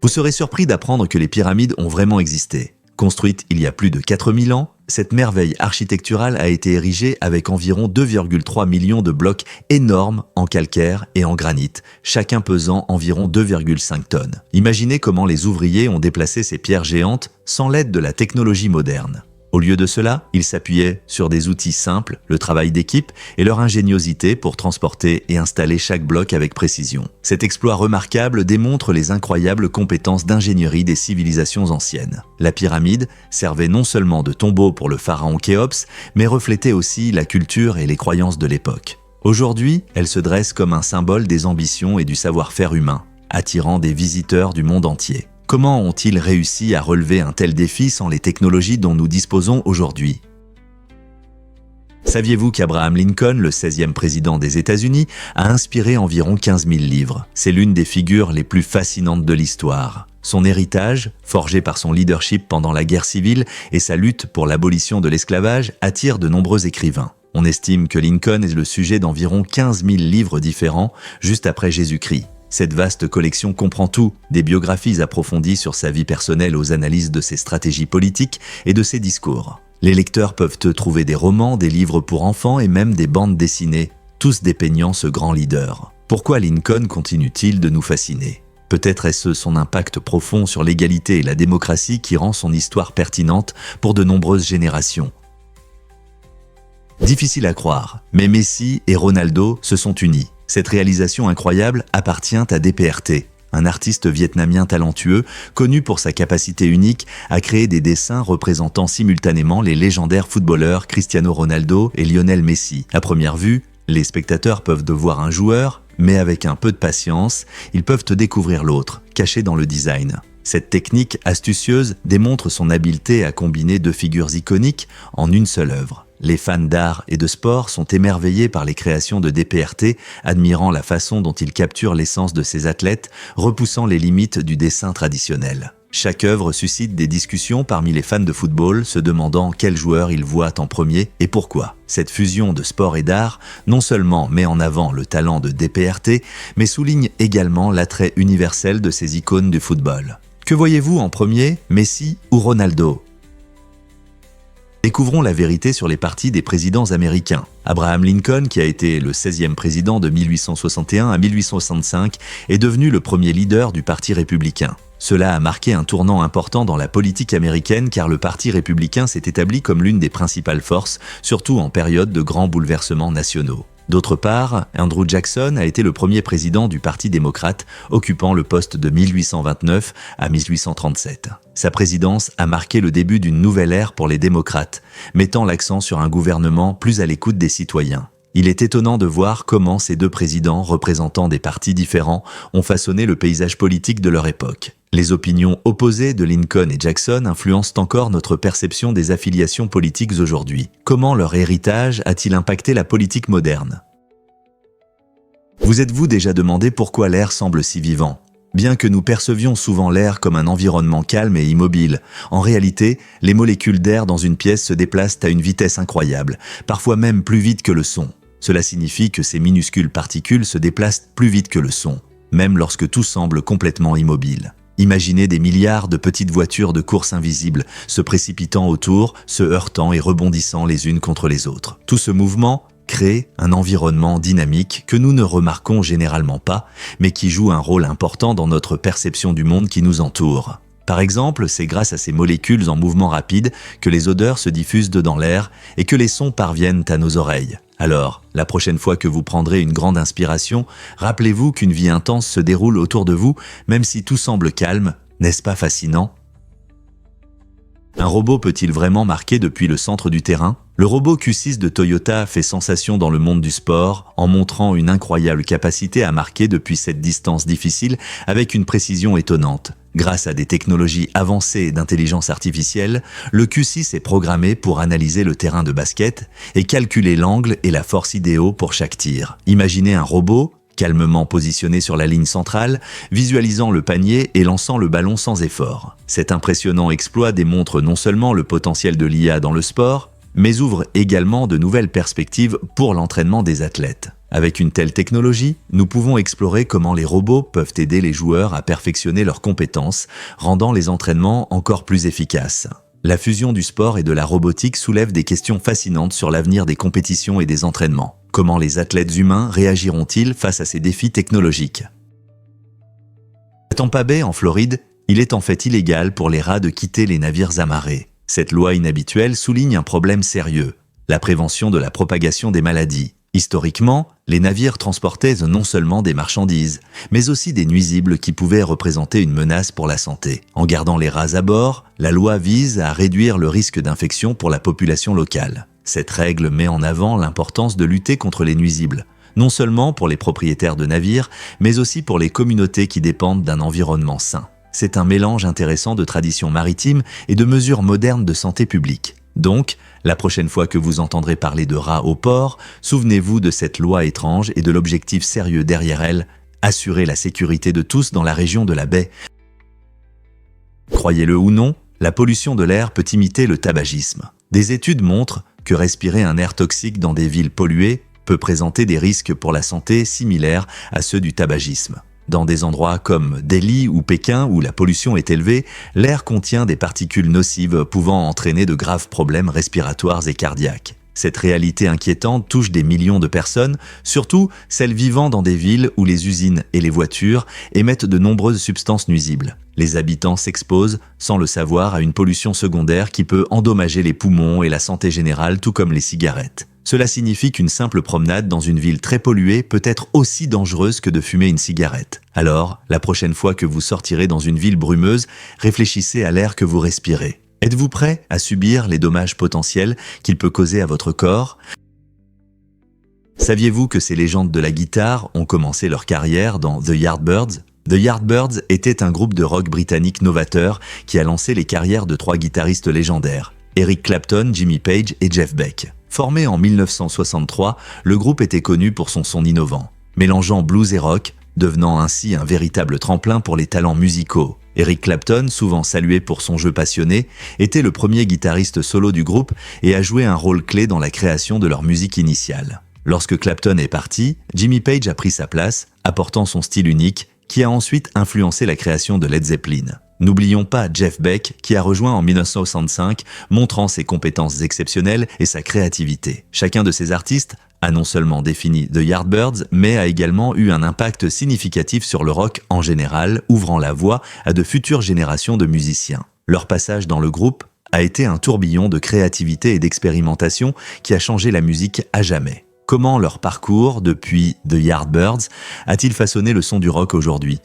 Speaker 1: Vous serez surpris d'apprendre que les pyramides ont vraiment existé. Construite il y a plus de 4000 ans, cette merveille architecturale a été érigée avec environ 2,3 millions de blocs énormes en calcaire et en granit, chacun pesant environ 2,5 tonnes. Imaginez comment les ouvriers ont déplacé ces pierres géantes sans l'aide de la technologie moderne. Au lieu de cela, ils s'appuyaient sur des outils simples, le travail d'équipe et leur ingéniosité pour transporter et installer chaque bloc avec précision. Cet exploit remarquable démontre les incroyables compétences d'ingénierie des civilisations anciennes. La pyramide servait non seulement de tombeau pour le pharaon Khéops, mais reflétait aussi la culture et les croyances de l'époque. Aujourd'hui, elle se dresse comme un symbole des ambitions et du savoir-faire humain, attirant des visiteurs du monde entier. Comment ont-ils réussi à relever un tel défi sans les technologies dont nous disposons aujourd'hui? Saviez-vous qu'Abraham Lincoln, le 16e président des États-Unis, a inspiré environ 15 000 livres? C'est l'une des figures les plus fascinantes de l'histoire. Son héritage, forgé par son leadership pendant la guerre civile et sa lutte pour l'abolition de l'esclavage, attire de nombreux écrivains. On estime que Lincoln est le sujet d'environ 15 000 livres différents, juste après Jésus-Christ. Cette vaste collection comprend tout, des biographies approfondies sur sa vie personnelle aux analyses de ses stratégies politiques et de ses discours. Les lecteurs peuvent trouver des romans, des livres pour enfants et même des bandes dessinées, tous dépeignant ce grand leader. Pourquoi Lincoln continue-t-il de nous fasciner? Peut-être est-ce son impact profond sur l'égalité et la démocratie qui rend son histoire pertinente pour de nombreuses générations. Difficile à croire, mais Messi et Ronaldo se sont unis. Cette réalisation incroyable appartient à DPRT, un artiste vietnamien talentueux, connu pour sa capacité unique à créer des dessins représentant simultanément les légendaires footballeurs Cristiano Ronaldo et Lionel Messi. À première vue, les spectateurs peuvent devoir un joueur, mais avec un peu de patience, ils peuvent découvrir l'autre, caché dans le design. Cette technique astucieuse démontre son habileté à combiner deux figures iconiques en une seule œuvre. Les fans d'art et de sport sont émerveillés par les créations de DPRT, admirant la façon dont il capture l'essence de ces athlètes, repoussant les limites du dessin traditionnel. Chaque œuvre suscite des discussions parmi les fans de football, se demandant quel joueur ils voient en premier et pourquoi. Cette fusion de sport et d'art non seulement met en avant le talent de DPRT, mais souligne également l'attrait universel de ces icônes du football. Que voyez-vous en premier, Messi ou Ronaldo ? Découvrons la vérité sur les partis des présidents américains. Abraham Lincoln, qui a été le 16e président de 1861 à 1865, est devenu le premier leader du Parti républicain. Cela a marqué un tournant important dans la politique américaine car le Parti républicain s'est établi comme l'une des principales forces, surtout en période de grands bouleversements nationaux. D'autre part, Andrew Jackson a été le premier président du Parti démocrate, occupant le poste de 1829 à 1837. Sa présidence a marqué le début d'une nouvelle ère pour les démocrates, mettant l'accent sur un gouvernement plus à l'écoute des citoyens. Il est étonnant de voir comment ces deux présidents, représentant des partis différents, ont façonné le paysage politique de leur époque. Les opinions opposées de Lincoln et Jackson influencent encore notre perception des affiliations politiques aujourd'hui. Comment leur héritage a-t-il impacté la politique moderne ? Vous êtes-vous déjà demandé pourquoi l'air semble si vivant ? Bien que nous percevions souvent l'air comme un environnement calme et immobile, en réalité, les molécules d'air dans une pièce se déplacent à une vitesse incroyable, parfois même plus vite que le son. Cela signifie que ces minuscules particules se déplacent plus vite que le son, même lorsque tout semble complètement immobile. Imaginez des milliards de petites voitures de course invisibles, se précipitant autour, se heurtant et rebondissant les unes contre les autres. Tout ce mouvement crée un environnement dynamique que nous ne remarquons généralement pas, mais qui joue un rôle important dans notre perception du monde qui nous entoure. Par exemple, c'est grâce à ces molécules en mouvement rapide que les odeurs se diffusent dans l'air et que les sons parviennent à nos oreilles. Alors, la prochaine fois que vous prendrez une grande inspiration, rappelez-vous qu'une vie intense se déroule autour de vous, même si tout semble calme. N'est-ce pas fascinant ? Un robot peut-il vraiment marquer depuis le centre du terrain ? Le robot Q6 de Toyota fait sensation dans le monde du sport en montrant une incroyable capacité à marquer depuis cette distance difficile avec une précision étonnante. Grâce à des technologies avancées d'intelligence artificielle, le Q6 est programmé pour analyser le terrain de basket et calculer l'angle et la force idéaux pour chaque tir. Imaginez un robot calmement positionné sur la ligne centrale, visualisant le panier et lançant le ballon sans effort. Cet impressionnant exploit démontre non seulement le potentiel de l'IA dans le sport, mais ouvre également de nouvelles perspectives pour l'entraînement des athlètes. Avec une telle technologie, nous pouvons explorer comment les robots peuvent aider les joueurs à perfectionner leurs compétences, rendant les entraînements encore plus efficaces. La fusion du sport et de la robotique soulève des questions fascinantes sur l'avenir des compétitions et des entraînements. Comment les athlètes humains réagiront-ils face à ces défis technologiques ? À Tampa Bay, en Floride, il est en fait illégal pour les rats de quitter les navires amarrés. Cette loi inhabituelle souligne un problème sérieux, la prévention de la propagation des maladies. Historiquement, les navires transportaient non seulement des marchandises, mais aussi des nuisibles qui pouvaient représenter une menace pour la santé. En gardant les rats à bord, la loi vise à réduire le risque d'infection pour la population locale. Cette règle met en avant l'importance de lutter contre les nuisibles, non seulement pour les propriétaires de navires, mais aussi pour les communautés qui dépendent d'un environnement sain. C'est un mélange intéressant de traditions maritimes et de mesures modernes de santé publique. Donc, la prochaine fois que vous entendrez parler de rats au port, souvenez-vous de cette loi étrange et de l'objectif sérieux derrière elle, assurer la sécurité de tous dans la région de la baie. Croyez-le ou non, la pollution de l'air peut imiter le tabagisme. Des études montrent que respirer un air toxique dans des villes polluées peut présenter des risques pour la santé similaires à ceux du tabagisme. Dans des endroits comme Delhi ou Pékin où la pollution est élevée, l'air contient des particules nocives pouvant entraîner de graves problèmes respiratoires et cardiaques. Cette réalité inquiétante touche des millions de personnes, surtout celles vivant dans des villes où les usines et les voitures émettent de nombreuses substances nuisibles. Les habitants s'exposent, sans le savoir, à une pollution secondaire qui peut endommager les poumons et la santé générale, tout comme les cigarettes. Cela signifie qu'une simple promenade dans une ville très polluée peut être aussi dangereuse que de fumer une cigarette. Alors, la prochaine fois que vous sortirez dans une ville brumeuse, réfléchissez à l'air que vous respirez. Êtes-vous prêt à subir les dommages potentiels qu'il peut causer à votre corps ? Saviez-vous que ces légendes de la guitare ont commencé leur carrière dans The Yardbirds ? The Yardbirds était un groupe de rock britannique novateur qui a lancé les carrières de 3 guitaristes légendaires, Eric Clapton, Jimmy Page et Jeff Beck. Formé en 1963, le groupe était connu pour son son innovant, mélangeant blues et rock, devenant ainsi un véritable tremplin pour les talents musicaux. Eric Clapton, souvent salué pour son jeu passionné, était le premier guitariste solo du groupe et a joué un rôle clé dans la création de leur musique initiale. Lorsque Clapton est parti, Jimmy Page a pris sa place, apportant son style unique, qui a ensuite influencé la création de Led Zeppelin. N'oublions pas Jeff Beck, qui a rejoint en 1965, montrant ses compétences exceptionnelles et sa créativité. Chacun de ces artistes a non seulement défini The Yardbirds, mais a également eu un impact significatif sur le rock en général, ouvrant la voie à de futures générations de musiciens. Leur passage dans le groupe a été un tourbillon de créativité et d'expérimentation qui a changé la musique à jamais. Comment leur parcours, depuis The Yardbirds, a-t-il façonné le son du rock aujourd'hui ?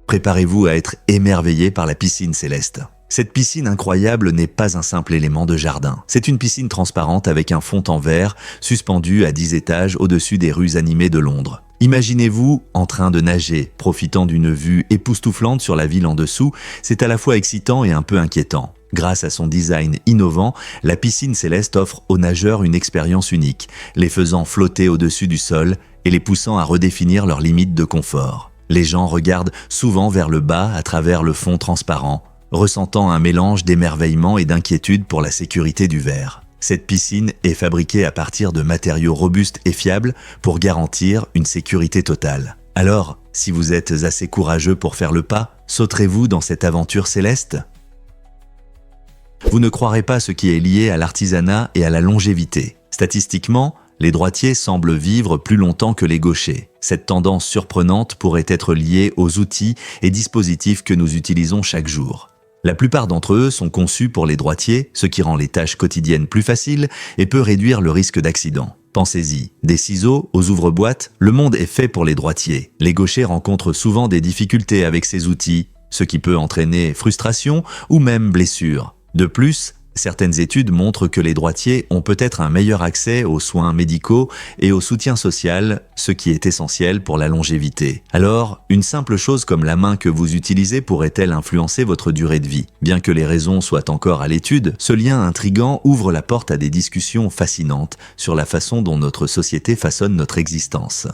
Speaker 1: Préparez-vous à être émerveillé par la piscine céleste. Cette piscine incroyable n'est pas un simple élément de jardin. C'est une piscine transparente avec un fond en verre, suspendu à 10 étages au-dessus des rues animées de Londres. Imaginez-vous en train de nager, profitant d'une vue époustouflante sur la ville en dessous. C'est à la fois excitant et un peu inquiétant. Grâce à son design innovant, la piscine céleste offre aux nageurs une expérience unique, les faisant flotter au-dessus du sol et les poussant à redéfinir leurs limites de confort. Les gens regardent souvent vers le bas à travers le fond transparent, ressentant un mélange d'émerveillement et d'inquiétude pour la sécurité du verre. Cette piscine est fabriquée à partir de matériaux robustes et fiables pour garantir une sécurité totale. Alors, si vous êtes assez courageux pour faire le pas, sauterez-vous dans cette aventure céleste ? Vous ne croirez pas ce qui est lié à l'artisanat et à la longévité. Statistiquement, les droitiers semblent vivre plus longtemps que les gauchers. Cette tendance surprenante pourrait être liée aux outils et dispositifs que nous utilisons chaque jour. La plupart d'entre eux sont conçus pour les droitiers, ce qui rend les tâches quotidiennes plus faciles et peut réduire le risque d'accident. Pensez-y, des ciseaux aux ouvre-boîtes, le monde est fait pour les droitiers. Les gauchers rencontrent souvent des difficultés avec ces outils, ce qui peut entraîner frustration ou même blessure. De plus, certaines études montrent que les droitiers ont peut-être un meilleur accès aux soins médicaux et au soutien social, ce qui est essentiel pour la longévité. Alors, une simple chose comme la main que vous utilisez pourrait-elle influencer votre durée de vie ? Bien que les raisons soient encore à l'étude, ce lien intrigant ouvre la porte à des discussions fascinantes sur la façon dont notre société façonne notre existence.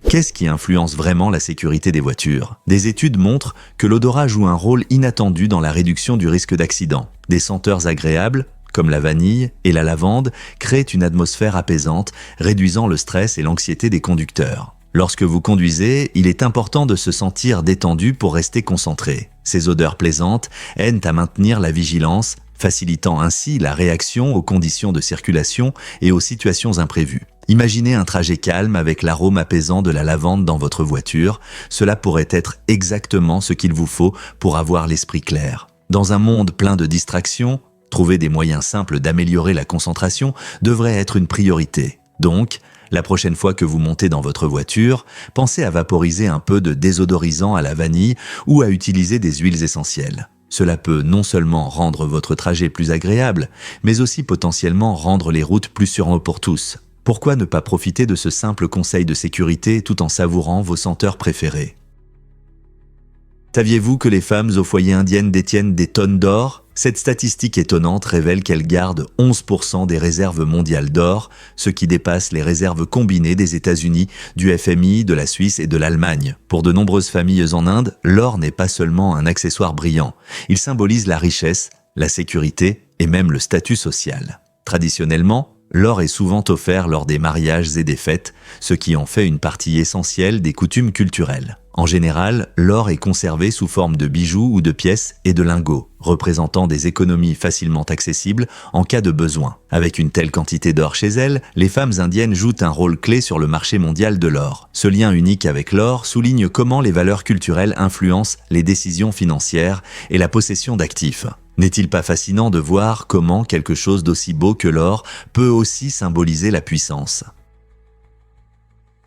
Speaker 1: Qu'est-ce qui influence vraiment la sécurité des voitures ? Des études montrent que l'odorat joue un rôle inattendu dans la réduction du risque d'accident. Des senteurs agréables, comme la vanille et la lavande, créent une atmosphère apaisante, réduisant le stress et l'anxiété des conducteurs. Lorsque vous conduisez, il est important de se sentir détendu pour rester concentré. Ces odeurs plaisantes aident à maintenir la vigilance, facilitant ainsi la réaction aux conditions de circulation et aux situations imprévues. Imaginez un trajet calme avec l'arôme apaisant de la lavande dans votre voiture. Cela pourrait être exactement ce qu'il vous faut pour avoir l'esprit clair. Dans un monde plein de distractions, trouver des moyens simples d'améliorer la concentration devrait être une priorité. Donc, la prochaine fois que vous montez dans votre voiture, pensez à vaporiser un peu de désodorisant à la vanille ou à utiliser des huiles essentielles. Cela peut non seulement rendre votre trajet plus agréable, mais aussi potentiellement rendre les routes plus sûres pour tous. Pourquoi ne pas profiter de ce simple conseil de sécurité tout en savourant vos senteurs préférées ? Saviez-vous que les femmes au foyer indiennes détiennent des tonnes d'or ? Cette statistique étonnante révèle qu'elles gardent 11% des réserves mondiales d'or, ce qui dépasse les réserves combinées des États-Unis, du FMI, de la Suisse et de l'Allemagne. Pour de nombreuses familles en Inde, l'or n'est pas seulement un accessoire brillant. Il symbolise la richesse, la sécurité et même le statut social. Traditionnellement, l'or est souvent offert lors des mariages et des fêtes, ce qui en fait une partie essentielle des coutumes culturelles. En général, l'or est conservé sous forme de bijoux ou de pièces et de lingots, représentant des économies facilement accessibles en cas de besoin. Avec une telle quantité d'or chez elles, les femmes indiennes jouent un rôle clé sur le marché mondial de l'or. Ce lien unique avec l'or souligne comment les valeurs culturelles influencent les décisions financières et la possession d'actifs. N'est-il pas fascinant de voir comment quelque chose d'aussi beau que l'or peut aussi symboliser la puissance ?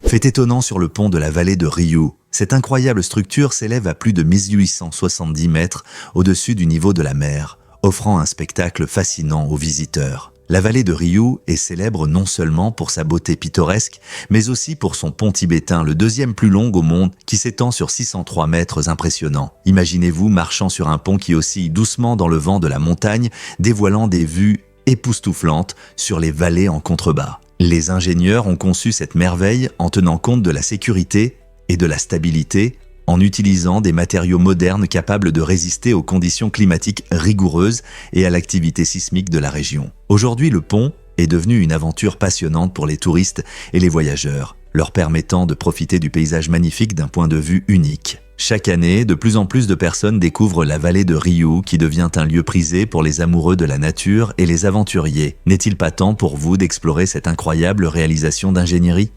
Speaker 1: Fait étonnant sur le pont de la vallée de Riu, cette incroyable structure s'élève à plus de 1870 mètres au-dessus du niveau de la mer, offrant un spectacle fascinant aux visiteurs. La vallée de Riu est célèbre non seulement pour sa beauté pittoresque, mais aussi pour son pont tibétain, le deuxième plus long au monde, qui s'étend sur 603 mètres impressionnants. Imaginez-vous marchant sur un pont qui oscille doucement dans le vent de la montagne, dévoilant des vues époustouflantes sur les vallées en contrebas. Les ingénieurs ont conçu cette merveille en tenant compte de la sécurité et de la stabilité, en utilisant des matériaux modernes capables de résister aux conditions climatiques rigoureuses et à l'activité sismique de la région. Aujourd'hui, le pont est devenu une aventure passionnante pour les touristes et les voyageurs, leur permettant de profiter du paysage magnifique d'un point de vue unique. Chaque année, de plus en plus de personnes découvrent la vallée de Riu qui devient un lieu prisé pour les amoureux de la nature et les aventuriers. N'est-il pas temps pour vous d'explorer cette incroyable réalisation d'ingénierie ?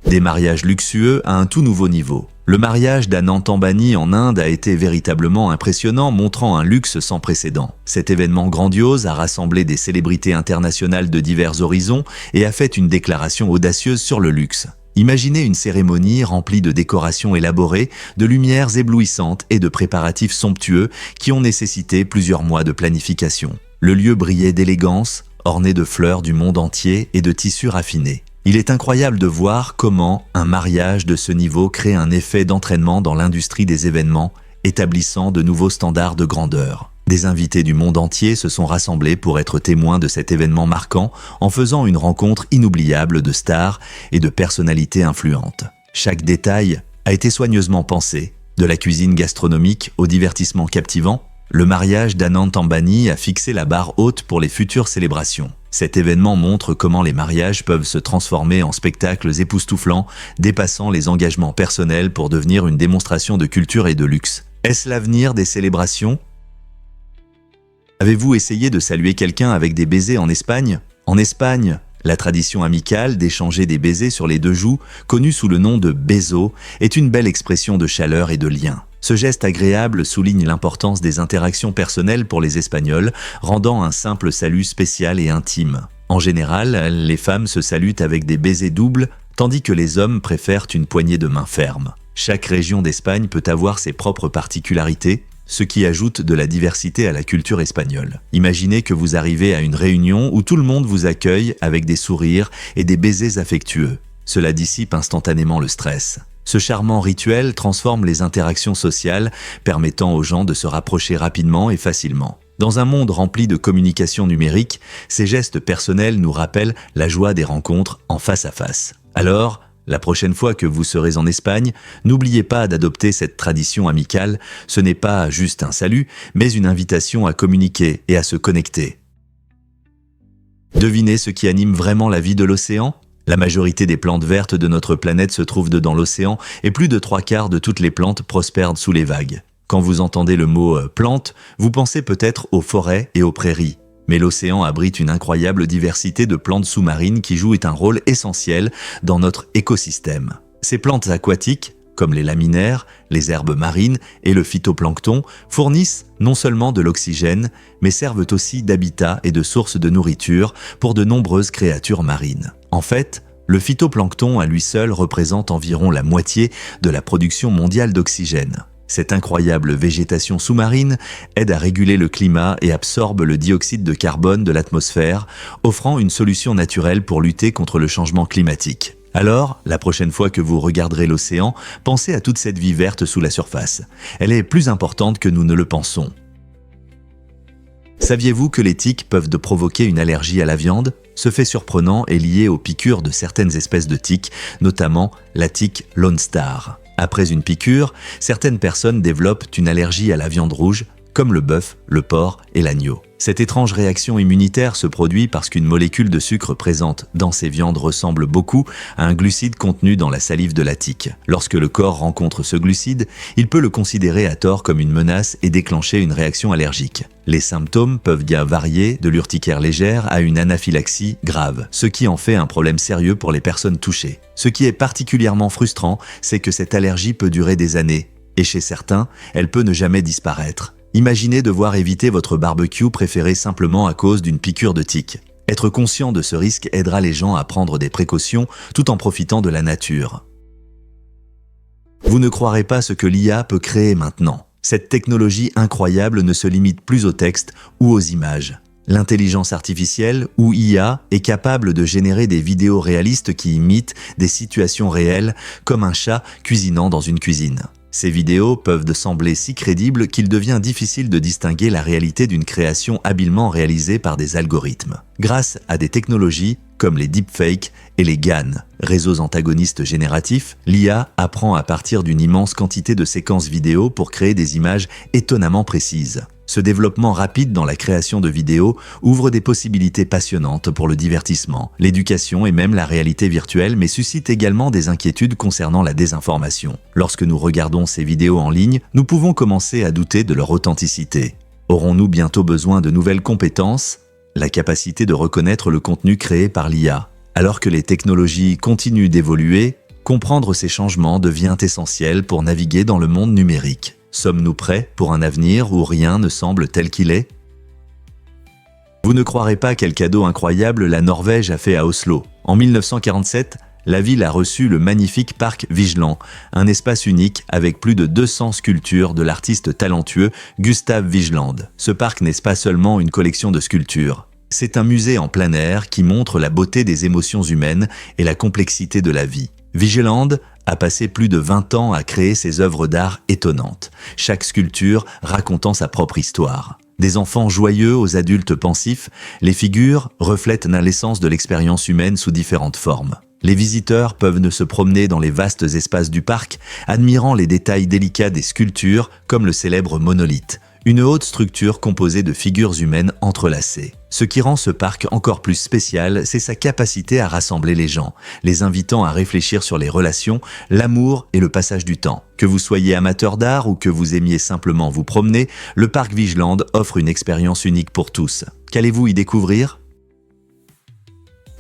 Speaker 1: Des mariages luxueux à un tout nouveau niveau. Le mariage d'Anant Ambani en Inde a été véritablement impressionnant, montrant un luxe sans précédent. Cet événement grandiose a rassemblé des célébrités internationales de divers horizons et a fait une déclaration audacieuse sur le luxe. Imaginez une cérémonie remplie de décorations élaborées, de lumières éblouissantes et de préparatifs somptueux qui ont nécessité plusieurs mois de planification. Le lieu brillait d'élégance, orné de fleurs du monde entier et de tissus raffinés. Il est incroyable de voir comment un mariage de ce niveau crée un effet d'entraînement dans l'industrie des événements, établissant de nouveaux standards de grandeur. Des invités du monde entier se sont rassemblés pour être témoins de cet événement marquant en faisant une rencontre inoubliable de stars et de personnalités influentes. Chaque détail a été soigneusement pensé, de la cuisine gastronomique au divertissement captivant. Le mariage d'Anant Ambani a fixé la barre haute pour les futures célébrations. Cet événement montre comment les mariages peuvent se transformer en spectacles époustouflants, dépassant les engagements personnels pour devenir une démonstration de culture et de luxe. Est-ce l'avenir des célébrations ? Avez-vous essayé de saluer quelqu'un avec des baisers en Espagne ? En Espagne, la tradition amicale d'échanger des baisers sur les deux joues, connue sous le nom de beso, est une belle expression de chaleur et de lien. Ce geste agréable souligne l'importance des interactions personnelles pour les Espagnols, rendant un simple salut spécial et intime. En général, les femmes se saluent avec des baisers doubles, tandis que les hommes préfèrent une poignée de main ferme. Chaque région d'Espagne peut avoir ses propres particularités, ce qui ajoute de la diversité à la culture espagnole. Imaginez que vous arrivez à une réunion où tout le monde vous accueille avec des sourires et des baisers affectueux. Cela dissipe instantanément le stress. Ce charmant rituel transforme les interactions sociales, permettant aux gens de se rapprocher rapidement et facilement. Dans un monde rempli de communication numérique, ces gestes personnels nous rappellent la joie des rencontres en face à face. Alors, la prochaine fois que vous serez en Espagne, n'oubliez pas d'adopter cette tradition amicale. Ce n'est pas juste un salut, mais une invitation à communiquer et à se connecter. Devinez ce qui anime vraiment la vie de l'océan ? La majorité des plantes vertes de notre planète se trouvent dans l'océan et plus de 3/4 de toutes les plantes prospèrent sous les vagues. Quand vous entendez le mot « plante », vous pensez peut-être aux forêts et aux prairies. Mais l'océan abrite une incroyable diversité de plantes sous-marines qui jouent un rôle essentiel dans notre écosystème. Ces plantes aquatiques, comme les laminaires, les herbes marines et le phytoplancton, fournissent non seulement de l'oxygène, mais servent aussi d'habitat et de source de nourriture pour de nombreuses créatures marines. En fait, le phytoplancton à lui seul représente environ la moitié de la production mondiale d'oxygène. Cette incroyable végétation sous-marine aide à réguler le climat et absorbe le dioxyde de carbone de l'atmosphère, offrant une solution naturelle pour lutter contre le changement climatique. Alors, la prochaine fois que vous regarderez l'océan, pensez à toute cette vie verte sous la surface. Elle est plus importante que nous ne le pensons. Saviez-vous que les tiques peuvent provoquer une allergie à la viande ? Ce fait surprenant est lié aux piqûres de certaines espèces de tiques, notamment la tique Lone Star. Après une piqûre, certaines personnes développent une allergie à la viande rouge, comme le bœuf, le porc et l'agneau. Cette étrange réaction immunitaire se produit parce qu'une molécule de sucre présente dans ces viandes ressemble beaucoup à un glucide contenu dans la salive de la tique. Lorsque le corps rencontre ce glucide, il peut le considérer à tort comme une menace et déclencher une réaction allergique. Les symptômes peuvent bien varier de l'urticaire légère à une anaphylaxie grave, ce qui en fait un problème sérieux pour les personnes touchées. Ce qui est particulièrement frustrant, c'est que cette allergie peut durer des années, et chez certains, elle peut ne jamais disparaître. Imaginez devoir éviter votre barbecue préféré simplement à cause d'une piqûre de tique. Être conscient de ce risque aidera les gens à prendre des précautions tout en profitant de la nature. Vous ne croirez pas ce que l'IA peut créer maintenant. Cette technologie incroyable ne se limite plus au texte ou aux images. L'intelligence artificielle, ou IA, est capable de générer des vidéos réalistes qui imitent des situations réelles, comme un chat cuisinant dans une cuisine. Ces vidéos peuvent sembler si crédibles qu'il devient difficile de distinguer la réalité d'une création habilement réalisée par des algorithmes. Grâce à des technologies comme les deepfakes et les GAN, réseaux antagonistes génératifs, l'IA apprend à partir d'une immense quantité de séquences vidéo pour créer des images étonnamment précises. Ce développement rapide dans la création de vidéos ouvre des possibilités passionnantes pour le divertissement, l'éducation et même la réalité virtuelle, mais suscite également des inquiétudes concernant la désinformation. Lorsque nous regardons ces vidéos en ligne, nous pouvons commencer à douter de leur authenticité. Aurons-nous bientôt besoin de nouvelles compétences ? La capacité de reconnaître le contenu créé par l'IA. Alors que les technologies continuent d'évoluer, comprendre ces changements devient essentiel pour naviguer dans le monde numérique. Sommes-nous prêts pour un avenir où rien ne semble tel qu'il est ? Vous ne croirez pas quel cadeau incroyable la Norvège a fait à Oslo. En 1947, la ville a reçu le magnifique parc Vigeland, un espace unique avec plus de 200 sculptures de l'artiste talentueux Gustav Vigeland. Ce parc n'est pas seulement une collection de sculptures. C'est un musée en plein air qui montre la beauté des émotions humaines et la complexité de la vie. Vigeland a passé plus de 20 ans à créer ces œuvres d'art étonnantes, chaque sculpture racontant sa propre histoire. Des enfants joyeux aux adultes pensifs, les figures reflètent l'essence de l'expérience humaine sous différentes formes. Les visiteurs peuvent se promener dans les vastes espaces du parc, admirant les détails délicats des sculptures comme le célèbre monolithe, une haute structure composée de figures humaines entrelacées. Ce qui rend ce parc encore plus spécial, c'est sa capacité à rassembler les gens, les invitant à réfléchir sur les relations, l'amour et le passage du temps. Que vous soyez amateur d'art ou que vous aimiez simplement vous promener, le parc Vigeland offre une expérience unique pour tous. Qu'allez-vous y découvrir ?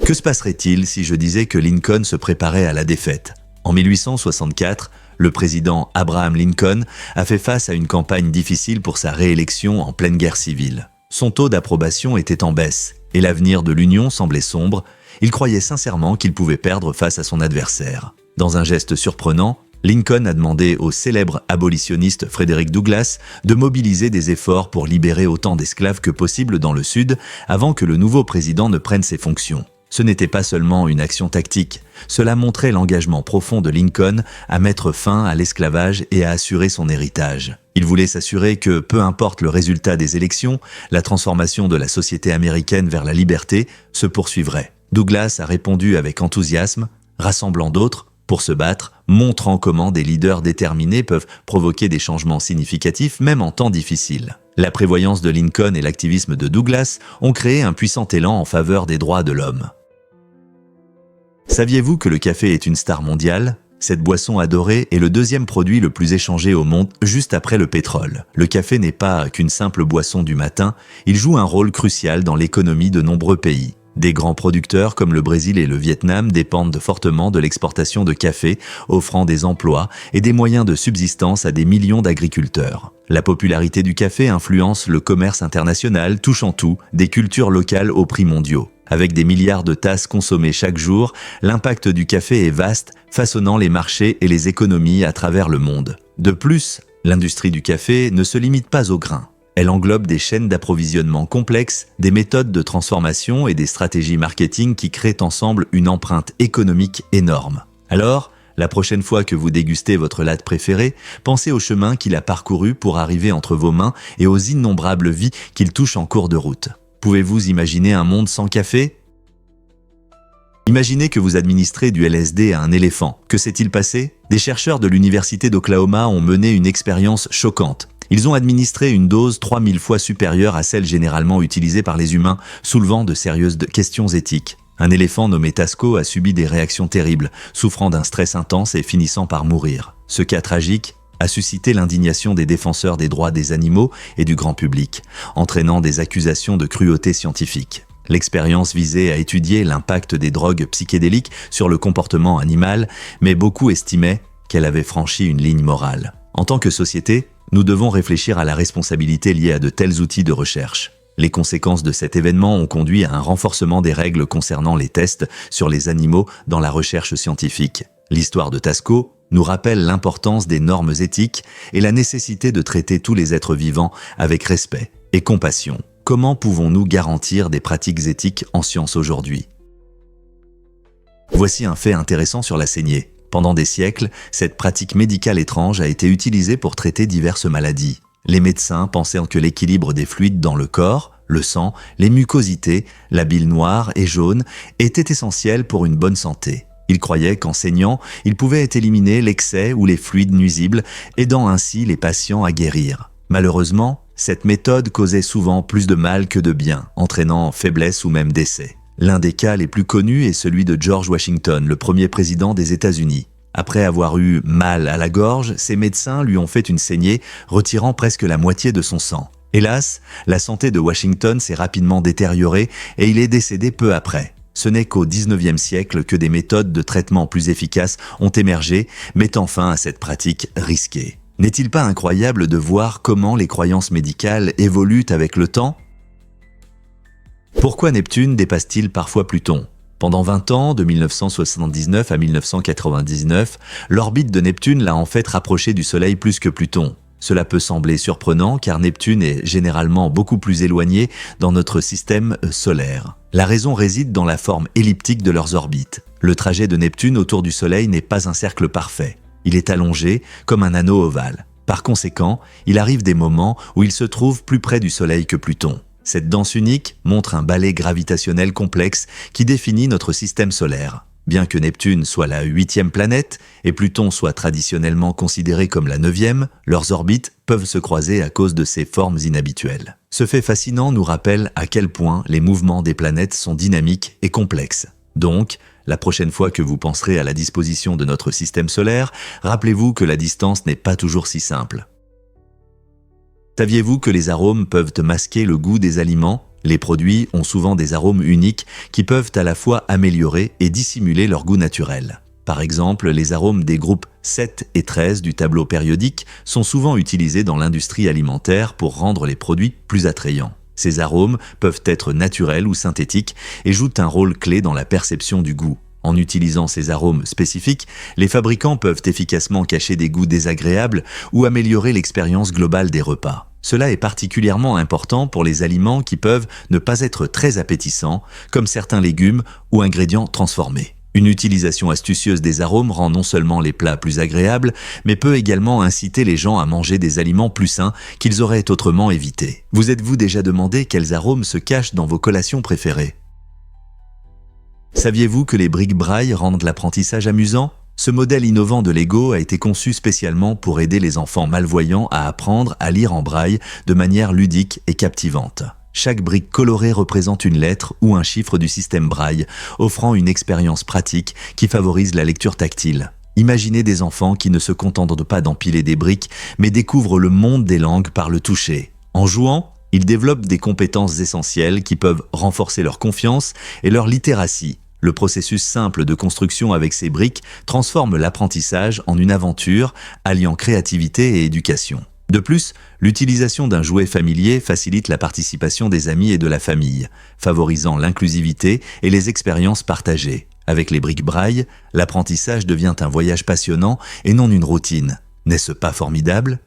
Speaker 1: Que se passerait-il si je disais que Lincoln se préparait à la défaite ? En 1864, le président Abraham Lincoln a fait face à une campagne difficile pour sa réélection en pleine guerre civile. Son taux d'approbation était en baisse et l'avenir de l'Union semblait sombre. Il croyait sincèrement qu'il pouvait perdre face à son adversaire. Dans un geste surprenant, Lincoln a demandé au célèbre abolitionniste Frederick Douglass de mobiliser des efforts pour libérer autant d'esclaves que possible dans le Sud avant que le nouveau président ne prenne ses fonctions. Ce n'était pas seulement une action tactique, cela montrait l'engagement profond de Lincoln à mettre fin à l'esclavage et à assurer son héritage. Il voulait s'assurer que, peu importe le résultat des élections, la transformation de la société américaine vers la liberté se poursuivrait. Douglass a répondu avec enthousiasme, rassemblant d'autres pour se battre, montrant comment des leaders déterminés peuvent provoquer des changements significatifs même en temps difficiles. La prévoyance de Lincoln et l'activisme de Douglass ont créé un puissant élan en faveur des droits de l'homme. Saviez-vous que le café est une star mondiale ? Cette boisson adorée est le deuxième produit le plus échangé au monde, juste après le pétrole. Le café n'est pas qu'une simple boisson du matin, il joue un rôle crucial dans l'économie de nombreux pays. Des grands producteurs comme le Brésil et le Vietnam dépendent fortement de l'exportation de café, offrant des emplois et des moyens de subsistance à des millions d'agriculteurs. La popularité du café influence le commerce international, touchant tout, des cultures locales aux prix mondiaux. Avec des milliards de tasses consommées chaque jour, l'impact du café est vaste, façonnant les marchés et les économies à travers le monde. De plus, l'industrie du café ne se limite pas au grain. Elle englobe des chaînes d'approvisionnement complexes, des méthodes de transformation et des stratégies marketing qui créent ensemble une empreinte économique énorme. Alors, la prochaine fois que vous dégustez votre latte préférée, pensez au chemin qu'il a parcouru pour arriver entre vos mains et aux innombrables vies qu'il touche en cours de route. Pouvez-vous imaginer un monde sans café ? Imaginez que vous administrez du LSD à un éléphant. Que s'est-il passé ? Des chercheurs de l'université d'Oklahoma ont mené une expérience choquante. Ils ont administré une dose 3000 fois supérieure à celle généralement utilisée par les humains, soulevant de sérieuses questions éthiques. Un éléphant nommé Tasco a subi des réactions terribles, souffrant d'un stress intense et finissant par mourir. Ce cas tragique a suscité l'indignation des défenseurs des droits des animaux et du grand public, entraînant des accusations de cruauté scientifique. L'expérience visait à étudier l'impact des drogues psychédéliques sur le comportement animal, mais beaucoup estimaient qu'elle avait franchi une ligne morale. En tant que société, nous devons réfléchir à la responsabilité liée à de tels outils de recherche. Les conséquences de cet événement ont conduit à un renforcement des règles concernant les tests sur les animaux dans la recherche scientifique. L'histoire de Tasco nous rappelle l'importance des normes éthiques et la nécessité de traiter tous les êtres vivants avec respect et compassion. comment pouvons-nous garantir des pratiques éthiques en sciences aujourd'hui? Voici un fait intéressant sur la saignée. Pendant des siècles, cette pratique médicale étrange a été utilisée pour traiter diverses maladies. Les médecins pensaient que l'équilibre des fluides dans le corps, le sang, les mucosités, la bile noire et jaune, était essentiel pour une bonne santé. Ils croyaient qu'en saignant, ils pouvaient éliminer l'excès ou les fluides nuisibles, aidant ainsi les patients à guérir. Malheureusement, cette méthode causait souvent plus de mal que de bien, entraînant faiblesse ou même décès. L'un des cas les plus connus est celui de George Washington, le premier président des États-Unis. Après avoir eu mal à la gorge, ses médecins lui ont fait une saignée, retirant presque la moitié de son sang. Hélas, la santé de Washington s'est rapidement détériorée et il est décédé peu après. Ce n'est qu'au XIXe siècle que des méthodes de traitement plus efficaces ont émergé, mettant fin à cette pratique risquée. N'est-il pas incroyable de voir comment les croyances médicales évoluent avec le temps ? Pourquoi Neptune dépasse-t-il parfois Pluton ? Pendant 20 ans, de 1979 à 1999, l'orbite de Neptune l'a en fait rapproché du Soleil plus que Pluton. Cela peut sembler surprenant car Neptune est généralement beaucoup plus éloigné dans notre système solaire. La raison réside dans la forme elliptique de leurs orbites. Le trajet de Neptune autour du Soleil n'est pas un cercle parfait. Il est allongé comme un anneau ovale. Par conséquent, il arrive des moments où il se trouve plus près du Soleil que Pluton. Cette danse unique montre un ballet gravitationnel complexe qui définit notre système solaire. Bien que Neptune soit la 8e planète et Pluton soit traditionnellement considéré comme la 9e, leurs orbites peuvent se croiser à cause de ces formes inhabituelles. Ce fait fascinant nous rappelle à quel point les mouvements des planètes sont dynamiques et complexes. Donc, la prochaine fois que vous penserez à la disposition de notre système solaire, rappelez-vous que la distance n'est pas toujours si simple. Saviez-vous que les arômes peuvent masquer le goût des aliments ? Les produits ont souvent des arômes uniques qui peuvent à la fois améliorer et dissimuler leur goût naturel. Par exemple, les arômes des groupes 7 et 13 du tableau périodique sont souvent utilisés dans l'industrie alimentaire pour rendre les produits plus attrayants. Ces arômes peuvent être naturels ou synthétiques et jouent un rôle clé dans la perception du goût. En utilisant ces arômes spécifiques, les fabricants peuvent efficacement cacher des goûts désagréables ou améliorer l'expérience globale des repas. Cela est particulièrement important pour les aliments qui peuvent ne pas être très appétissants, comme certains légumes ou ingrédients transformés. Une utilisation astucieuse des arômes rend non seulement les plats plus agréables, mais peut également inciter les gens à manger des aliments plus sains qu'ils auraient autrement évités. Vous êtes-vous déjà demandé quels arômes se cachent dans vos collations préférées ? Saviez-vous que les briques braille rendent l'apprentissage amusant ? Ce modèle innovant de Lego a été conçu spécialement pour aider les enfants malvoyants à apprendre à lire en braille de manière ludique et captivante. Chaque brique colorée représente une lettre ou un chiffre du système braille, offrant une expérience pratique qui favorise la lecture tactile. Imaginez des enfants qui ne se contentent pas d'empiler des briques, mais découvrent le monde des langues par le toucher. En jouant, ils développent des compétences essentielles qui peuvent renforcer leur confiance et leur littératie. Le processus simple de construction avec ces briques transforme l'apprentissage en une aventure, alliant créativité et éducation. De plus, l'utilisation d'un jouet familier facilite la participation des amis et de la famille, favorisant l'inclusivité et les expériences partagées. Avec les briques braille, l'apprentissage devient un voyage passionnant et non une routine. N'est-ce pas formidable ?